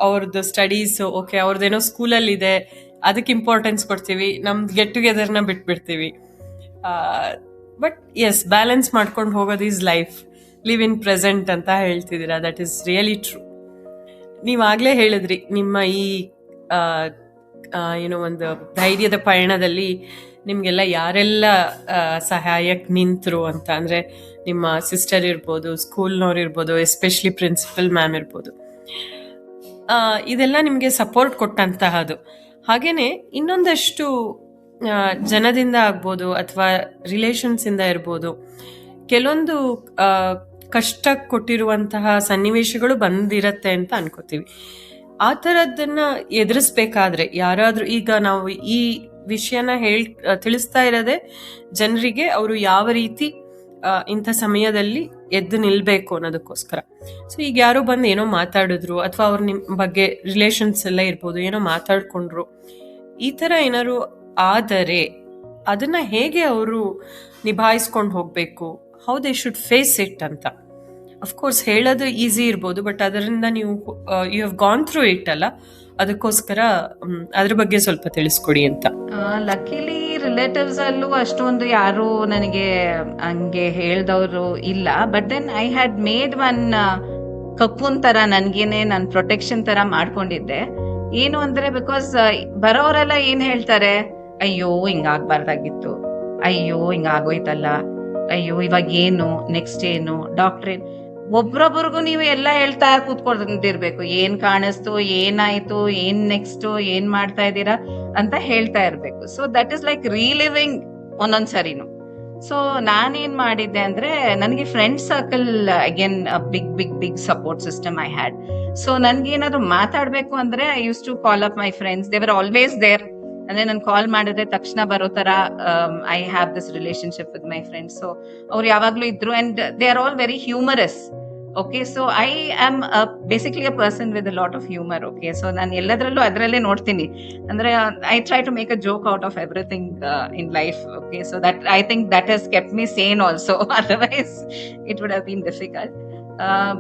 ಅವ್ರದ್ದು ಸ್ಟಡೀಸ್ ಓಕೆ, ಅವ್ರದ್ದೇನೋ ಸ್ಕೂಲಲ್ಲಿದೆ, ಅದಕ್ಕೆ ಇಂಪಾರ್ಟೆನ್ಸ್ ಕೊಡ್ತೀವಿ, ನಮ್ದು ಗೆಟ್ ಟುಗೆದರ್ನ ಬಿಟ್ಬಿಡ್ತೀವಿ. ಬಟ್ ಎಸ್, ಬ್ಯಾಲೆನ್ಸ್ ಮಾಡ್ಕೊಂಡು ಹೋಗೋದು is life. Live in present ಅಂತ ಹೇಳ್ತಿದ್ದೀರಾ, ದಟ್ ಈಸ್ ರಿಯಲಿ ಟ್ರೂ. ನೀವಾಗಲೇ ಹೇಳಿದ್ರಿ ನಿಮ್ಮ ಈ ಏನೋ ಒಂದು ಧೈರ್ಯದ ಪಯಣದಲ್ಲಿ ನಿಮಗೆಲ್ಲ ಯಾರೆಲ್ಲ ಸಹಾಯಕ್ಕೆ ನಿಂತರು ಅಂತ. ಅಂದರೆ ನಿಮ್ಮ ಸಿಸ್ಟರ್ ಇರ್ಬೋದು, ಸ್ಕೂಲ್ನವ್ರು ಇರ್ಬೋದು, ಎಸ್ಪೆಷಲಿ ಪ್ರಿನ್ಸಿಪಲ್ ಮ್ಯಾಮ್ ಇರ್ಬೋದು, ಇದೆಲ್ಲ ನಿಮಗೆ ಸಪೋರ್ಟ್ ಕೊಟ್ಟಂತಹದ್ದು. ಹಾಗೆಯೇ ಇನ್ನೊಂದಷ್ಟು ಜನದಿಂದ ಆಗ್ಬೋದು ಅಥವಾ ರಿಲೇಷನ್ಸಿಂದ ಇರ್ಬೋದು, ಕೆಲವೊಂದು ಕಷ್ಟ ಕೊಟ್ಟಿರುವಂತಹ ಸನ್ನಿವೇಶಗಳು ಬಂದಿರತ್ತೆ ಅಂತ ಅನ್ಕೋತೀವಿ. ಆ ಥರದ್ದನ್ನು ಎದುರಿಸ್ಬೇಕಾದ್ರೆ ಯಾರಾದರೂ, ಈಗ ನಾವು ಈ ವಿಷಯನ ತಿಳಿಸ್ತಾ ಇರೋದೇ ಜನರಿಗೆ ಅವರು ಯಾವ ರೀತಿ ಇಂಥ ಸಮಯದಲ್ಲಿ ಎದ್ದು ನಿಲ್ಬೇಕು ಅನ್ನೋದಕ್ಕೋಸ್ಕರ. ಸೊ ಈಗ ಯಾರೋ ಬಂದು ಏನೋ ಮಾತಾಡಿದ್ರು ಅಥವಾ ಅವ್ರು ನಿಮ್ಮ ಬಗ್ಗೆ ರಿಲೇಷನ್ಸ್ ಎಲ್ಲ ಇರ್ಬೋದು, ಏನೋ ಮಾತಾಡ್ಕೊಂಡ್ರು, ಈ ಥರ ಏನಾದ್ರು ಆದರೆ ಅದನ್ನ ಹೇಗೆ ಅವರು ನಿಭಾಯಿಸ್ಕೊಂಡು ಹೋಗ್ಬೇಕು, how they should face it ಅಂತ. ಅಫ್ಕೋರ್ಸ್ ಹೇಳೋದು ಈಸಿ ಇರ್ಬೋದು, ಬಟ್ ಅದರಿಂದ ನೀವು you have gone through it ಅಲ್ಲ, ಅದಕ್ಕೋಸ್ಕರ ಅದ್ರ ಬಗ್ಗೆ ಸ್ವಲ್ಪ ತಿಳಿಸ್ಕೊಡಿ ಅಂತ. ಲಕ್ಕಿಲಿ ರಿಲೇಟಿವ್ಸ್ ಅಲ್ಲೂ ಅಷ್ಟೊಂದು ಯಾರು ನನಗೆ ಹಂಗೆ ಹೇಳ್ದವ್ರು ಇಲ್ಲ. But then I had made one ಕಪ್ಪುನ್ ತರ ನನ್ಗೇನೆ ನಾನು ಪ್ರೊಟೆಕ್ಷನ್ ತರ ಮಾಡ್ಕೊಂಡಿದ್ದೆ. ಏನು ಅಂದ್ರೆ ಬಿಕಾಸ್ ಬರೋರೆಲ್ಲ ಏನ್ ಹೇಳ್ತಾರೆ, ಅಯ್ಯೋ ಹಿಂಗಾಗ್ಬಾರ್ದಾಗಿತ್ತು, ಅಯ್ಯೋ ಹಿಂಗಾಗೋಯ್ತಲ್ಲ, ಅಯ್ಯೋ ಇವಾಗ ಏನು ನೆಕ್ಸ್ಟ್ ಏನು ಡಾಕ್ಟ್ರೇ. ಒಬ್ರೊಬ್ರಿಗೂ ನೀವು ಎಲ್ಲ ಹೇಳ್ತಾ ಕೂತ್ಕೊಂಡಿರ್ಬೇಕು, ಏನ್ ಕಾಣಿಸ್ತು, ಏನಾಯ್ತು, ಏನ್ ನೆಕ್ಸ್ಟ್, ಏನ್ ಮಾಡ್ತಾ ಇದ್ದೀರಾ ಅಂತ ಹೇಳ್ತಾ ಇರ್ಬೇಕು. So that is like reliving ಒಂದೊಂದ್ಸರಿನು. ಸೊ ನಾನೇನ್ ಮಾಡಿದ್ದೆ ಅಂದ್ರೆ, ನನಗೆ friend circle again big big big support system I had. So ನನ್ಗೇನಾದ್ರು ಮಾತಾಡ್ಬೇಕು ಅಂದ್ರೆ I use to call up my friends, they were always there. ಅಂದ್ರೆ ನಾನು ಕಾಲ್ ಮಾಡಿದ್ರೆ ತಕ್ಷಣ ಬರೋ ತರ I have this relationship with my friends. So ಅವ್ರು ಯಾವಾಗ್ಲೂ ಇದ್ರು and they are all very humorous. Okay, so I am basically a person with a lot of humour. Okay, so ನಾನು ಎಲ್ಲದರಲ್ಲೂ ಅದರಲ್ಲೇ ನೋಡ್ತೀನಿ. ಅಂದ್ರೆ I try to make a joke out of everything in life. Okay, so that I think that has kept me sane also, otherwise it would have been difficult.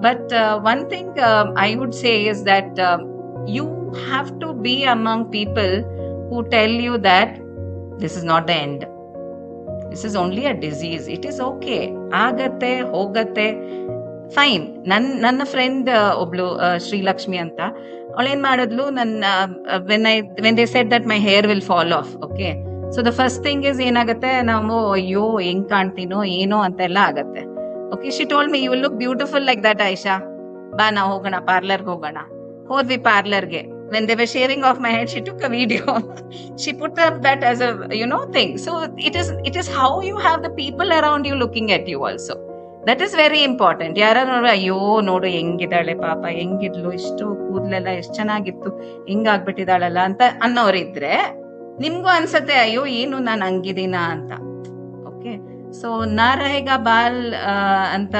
But one thing I would say is that you have to be among people who tell you that this is not the end. This is only a disease. It is okay. ಆಗತ್ತೆ ಹೋಗತ್ತೆ, fine. ನನ್ನ friend ಒಬ್ಳು ಶ್ರೀಲಕ್ಷ್ಮಿ ಅಂತ, ಅವಳೇನ್ ಮಾಡಿದ್ಲು, ನನ್ನ when they said that my hair will fall off. Okay, so the first thing is ಏನಾಗತ್ತೆ, ನಾವು ಅಯ್ಯೋ ಹೆಂಗ್ ಕಾಣ್ತೀನೋ ಏನೋ ಅಂತೆಲ್ಲ ಆಗತ್ತೆ. Okay, she told me, you will look beautiful like that, Aisha. ಬಾ ನಾವು ಹೋಗೋಣ, ಪಾರ್ಲರ್ಗೆ ಹೋಗೋಣ. ಹೋದ್ವಿ ಪಾರ್ಲರ್ಗೆ. When they were shaving off my head, she took a video. She put up that as a thing. So it is how you have the people around you looking at you also. That is very important. ಯಾರು ನೋಡ್ರೆ ಅಯ್ಯೋ ನೋಡು ಹೆಂಗಿದ್ದಾಳೆ ಪಾಪ, ಹೆಂಗಿದ್ಲು, ಇಷ್ಟು ಕೂದಲೆಲ್ಲ ಎಷ್ಟು ಚೆನ್ನಾಗಿತ್ತು, ಹಿಂಗಾಗ್ಬಿಟ್ಟಿದ್ದಾಳಲ್ಲ ಅಂತ ಅನ್ನೋರಿದ್ರೆ ನಿಮ್ಗೂ ಅನ್ಸತ್ತೆ ಅಯ್ಯೋ ಏನು ನಾನು ಹಂಗಿದ್ದೀನ ಅಂತ. ಓಕೆ, ಸೊ ನಾ रहेगा ಬಾಲ್ ಅಂತ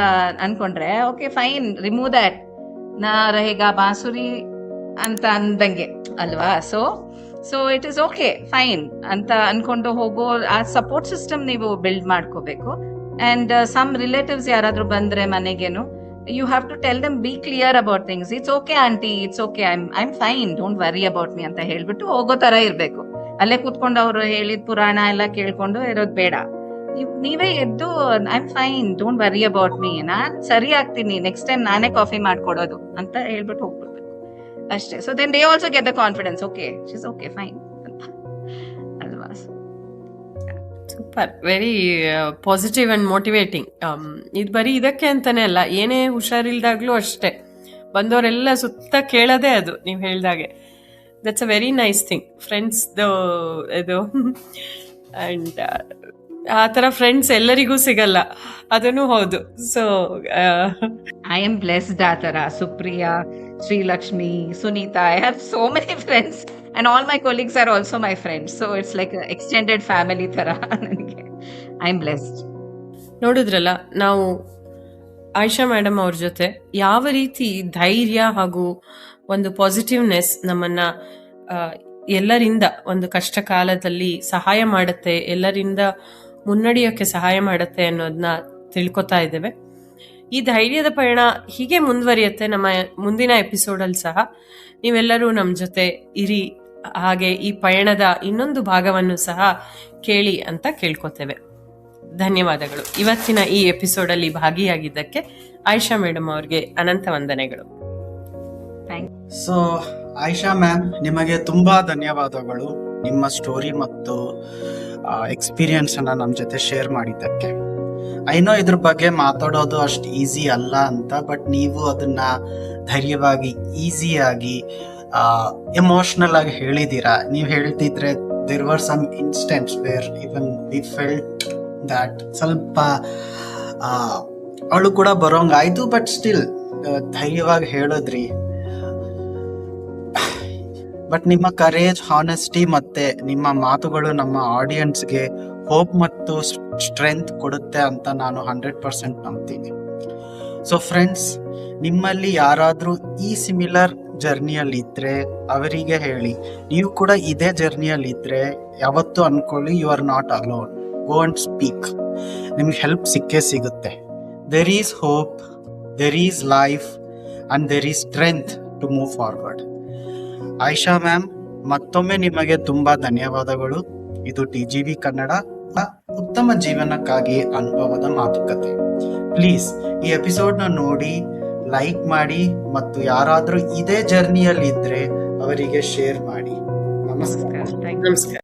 ಅನ್ಕೊಂಡ್ರೆ ಓಕೆ ಫೈನ್, ರಿಮೂವ್ ದಟ್. ನಾ रहेगा ಬಾಂಸುರಿ ಅಂತ ಅಂದಂಗೆ ಅಲ್ವಾ. So it is okay fine ಅಂತ ಅನ್ಕೊಂಡು ಹೋಗೋ ಆ ಸಪೋರ್ಟ್ ಸಿಸ್ಟಮ್ ನೀವು ಬಿಲ್ಡ್ ಮಾಡ್ಕೋಬೇಕು. ಅಂಡ್ ಸಮ್ ರಿಲೇಟಿವ್ಸ್ ಯಾರಾದ್ರೂ ಬಂದ್ರೆ ಮನೆಗೇನು, you have to tell them, be clear about things. It's okay aunty, it's okay, I am fine, don't worry about me ಅಂತ ಹೇಳ್ಬಿಟ್ಟು ಹೋಗೋ ತರ ಇರ್ಬೇಕು. ಅಲ್ಲೇ ಕೂತ್ಕೊಂಡು ಅವ್ರು ಹೇಳಿದ ಪುರಾಣ ಎಲ್ಲ ಕೇಳ್ಕೊಂಡು ಇರೋದು ಬೇಡ. ನೀವೇ ಎದ್ದು I am fine, don't worry about me, ನಾನ್ ಸರಿ ಆಗ್ತೀನಿ, ನೆಕ್ಸ್ಟ್ ಟೈಮ್ ನಾನೇ ಕಾಫಿ ಮಾಡ್ಕೊಡೋದು ಅಂತ ಹೇಳ್ಬಿಟ್ಟು ಹೋಗ್ಬಿಡ್ಬೇಕು ಅಷ್ಟೇ. So then they also get the confidence, okay she is okay fine ಅಂತ ಅಲ್ವಾ. Super, very positive and motivating. ಇದು ಬರೀ ಇದಕ್ಕೆ ಅಂತಾನೆ ಅಲ್ಲ, ಏನೇ ಹುಷಾರಿಲ್ದಾಗ್ಲೂ ಅಷ್ಟೇ ಬಂದವರೆಲ್ಲ ಸುತ್ತ ಕೇಳೋದೇ ಅದು ನೀವು ಹೇಳ್ದಾಗೆ. That's a very nice thing. ಫ್ರೆಂಡ್ಸ್ದು ಇದು ಆ್ಯಂಡ್ ಆ ಥರ ಫ್ರೆಂಡ್ಸ್ ಎಲ್ಲರಿಗೂ ಸಿಗಲ್ಲ, ಅದನ್ನು ಹೌದು. ಸೊ ಐ ಆಮ್ ಬ್ಲೆಸ್ಡ್ ಆ ಥರ. Supriya, Srilakshmi, Sunita, I have so many friends and all my colleagues are also my friends, so it's like an extended family ತರ ನನಗೆ. I'm blessed. ನೋಡಿದ್ರಲ್ಲ, ನಾವು ಆಯಿಷಾ ಮೇಡಮ್ ಅವ್ರ ಜೊತೆ ಯಾವ ರೀತಿ ಧೈರ್ಯ ಹಾಗೂ ಒಂದು ಪಾಸಿಟಿವ್ನೆಸ್ ನಮ್ಮನ್ನ ಎಲ್ಲರಿಂದ ಒಂದು ಕಷ್ಟ ಕಾಲದಲ್ಲಿ ಸಹಾಯ ಮಾಡುತ್ತೆ, ಎಲ್ಲರಿಂದ ಮುನ್ನಡೆಯೋಕ್ಕೆ ಸಹಾಯ ಮಾಡುತ್ತೆ ಅನ್ನೋದನ್ನ ತಿಳ್ಕೊತಾ ಇದ್ದೇವೆ. ಈ ಧೈರ್ಯದ ಪಯಣ ಹೀಗೆ ಮುಂದುವರಿಯುತ್ತೆ. ನಮ್ಮ ಮುಂದಿನ ಎಪಿಸೋಡಲ್ಲಿ ಸಹ ನೀವೆಲ್ಲರೂ ನಮ್ಮ ಜೊತೆ ಇರಿ, ಹಾಗೆ ಈ ಪಯಣದ ಇನ್ನೊಂದು ಭಾಗವನ್ನು ಸಹ ಕೇಳಿ ಅಂತ ಕೇಳ್ಕೊತೇವೆ. ಧನ್ಯವಾದಗಳು. ಇವತ್ತಿನ ಈ ಎಪಿಸೋಡಲ್ಲಿ ಭಾಗಿಯಾಗಿದ್ದಕ್ಕೆ ಆಯಿಷಾ ಮೇಡಮ್ ಅವ್ರಿಗೆ ಅನಂತ ವಂದನೆಗಳು. ಸೊ ಆಯಿಷಾ ಮ್ಯಾಮ್, ನಿಮಗೆ ತುಂಬಾ ಧನ್ಯವಾದಗಳು ನಿಮ್ಮ ಸ್ಟೋರಿ ಮತ್ತು ಎಕ್ಸ್ಪೀರಿಯನ್ಸ್ ಅನ್ನ ನಮ್ಮ ಜೊತೆ ಶೇರ್ ಮಾಡಿದ್ದಕ್ಕೆ. ಐನೋ ಇದ್ರ ಬಗ್ಗೆ ಮಾತಾಡೋದು ಅಷ್ಟು ಈಸಿ ಅಲ್ಲ ಅಂತ, ಬಟ್ ನೀವು ಅದನ್ನ ಧೈರ್ಯವಾಗಿ ಈಸಿಯಾಗಿ ಎಮೋಷನಲ್ ಆಗಿ ಹೇಳಿದ್ದೀರಾ. ನೀವು ಹೇಳ್ತಿದ್ರೆ there were some instances where even we felt that ಸ್ವಲ್ಪ ಅಳು ಕೂಡ ಬರೋಂಗಾಯ್ತು, ಬಟ್ ಸ್ಟಿಲ್ ಧೈರ್ಯವಾಗಿ ಹೇಳಿದ್ರಿ. ಬಟ್ ನಿಮ್ಮ ಕರೇಜ್, ಹಾನೆಸ್ಟಿ ಮತ್ತೆ ನಿಮ್ಮ ಮಾತುಗಳು ನಮ್ಮ ಆಡಿಯನ್ಸ್ಗೆ ಹೋಪ್ ಮತ್ತು ಸ್ಟ್ರೆಂತ್ ಕೊಡುತ್ತೆ ಅಂತ ನಾನು 100% ನಂಬ್ತೀನಿ. ಸೊ ಫ್ರೆಂಡ್ಸ್, ನಿಮ್ಮಲ್ಲಿ ಯಾರಾದರೂ ಈ ಸಿಮಿಲರ್ ಜರ್ನಿಯಲ್ಲಿ ಇದ್ರೆ ಅವರಿಗೆ ಹೇಳಿ, ನೀವು ಕೂಡ ಇದೇ ಜರ್ನಿಯಲ್ಲಿ ಇದ್ರೆ ಯಾವತ್ತೂ ಅನ್ಕೊಳ್ಳಿ, you are not alone. Go and speak, ನಿಮ್ಗೆ ಹೆಲ್ಪ್ ಸಿಕ್ಕೇ ಸಿಗುತ್ತೆ. There is hope, there is life and there is strength to move forward. Ayesha ma'am, ಮತ್ತೊಮ್ಮೆ ನಿಮಗೆ ತುಂಬಾ ಧನ್ಯವಾದಗಳು. ಇದು TGV ಕನ್ನಡ ಉತ್ತಮ ಜೀವನಕ್ಕಾಗಿ ಅನುಭವದ ಮಾತುಕತೆ. ಪ್ಲೀಸ್ ಈ ಎಪಿಸೋಡ್ನ ನೋಡಿ, ಲೈಕ್ ಮಾಡಿ, ಮತ್ತು ಯಾರಾದರೂ ಇದೇ ಜರ್ನಿಯಲ್ಲಿ ಇದ್ರೆ ಅವರಿಗೆ ಶೇರ್ ಮಾಡಿ. ನಮಸ್ಕಾರ. ನಮಸ್ಕಾರ. Thank you. ನಮಸ್ಕಾರ.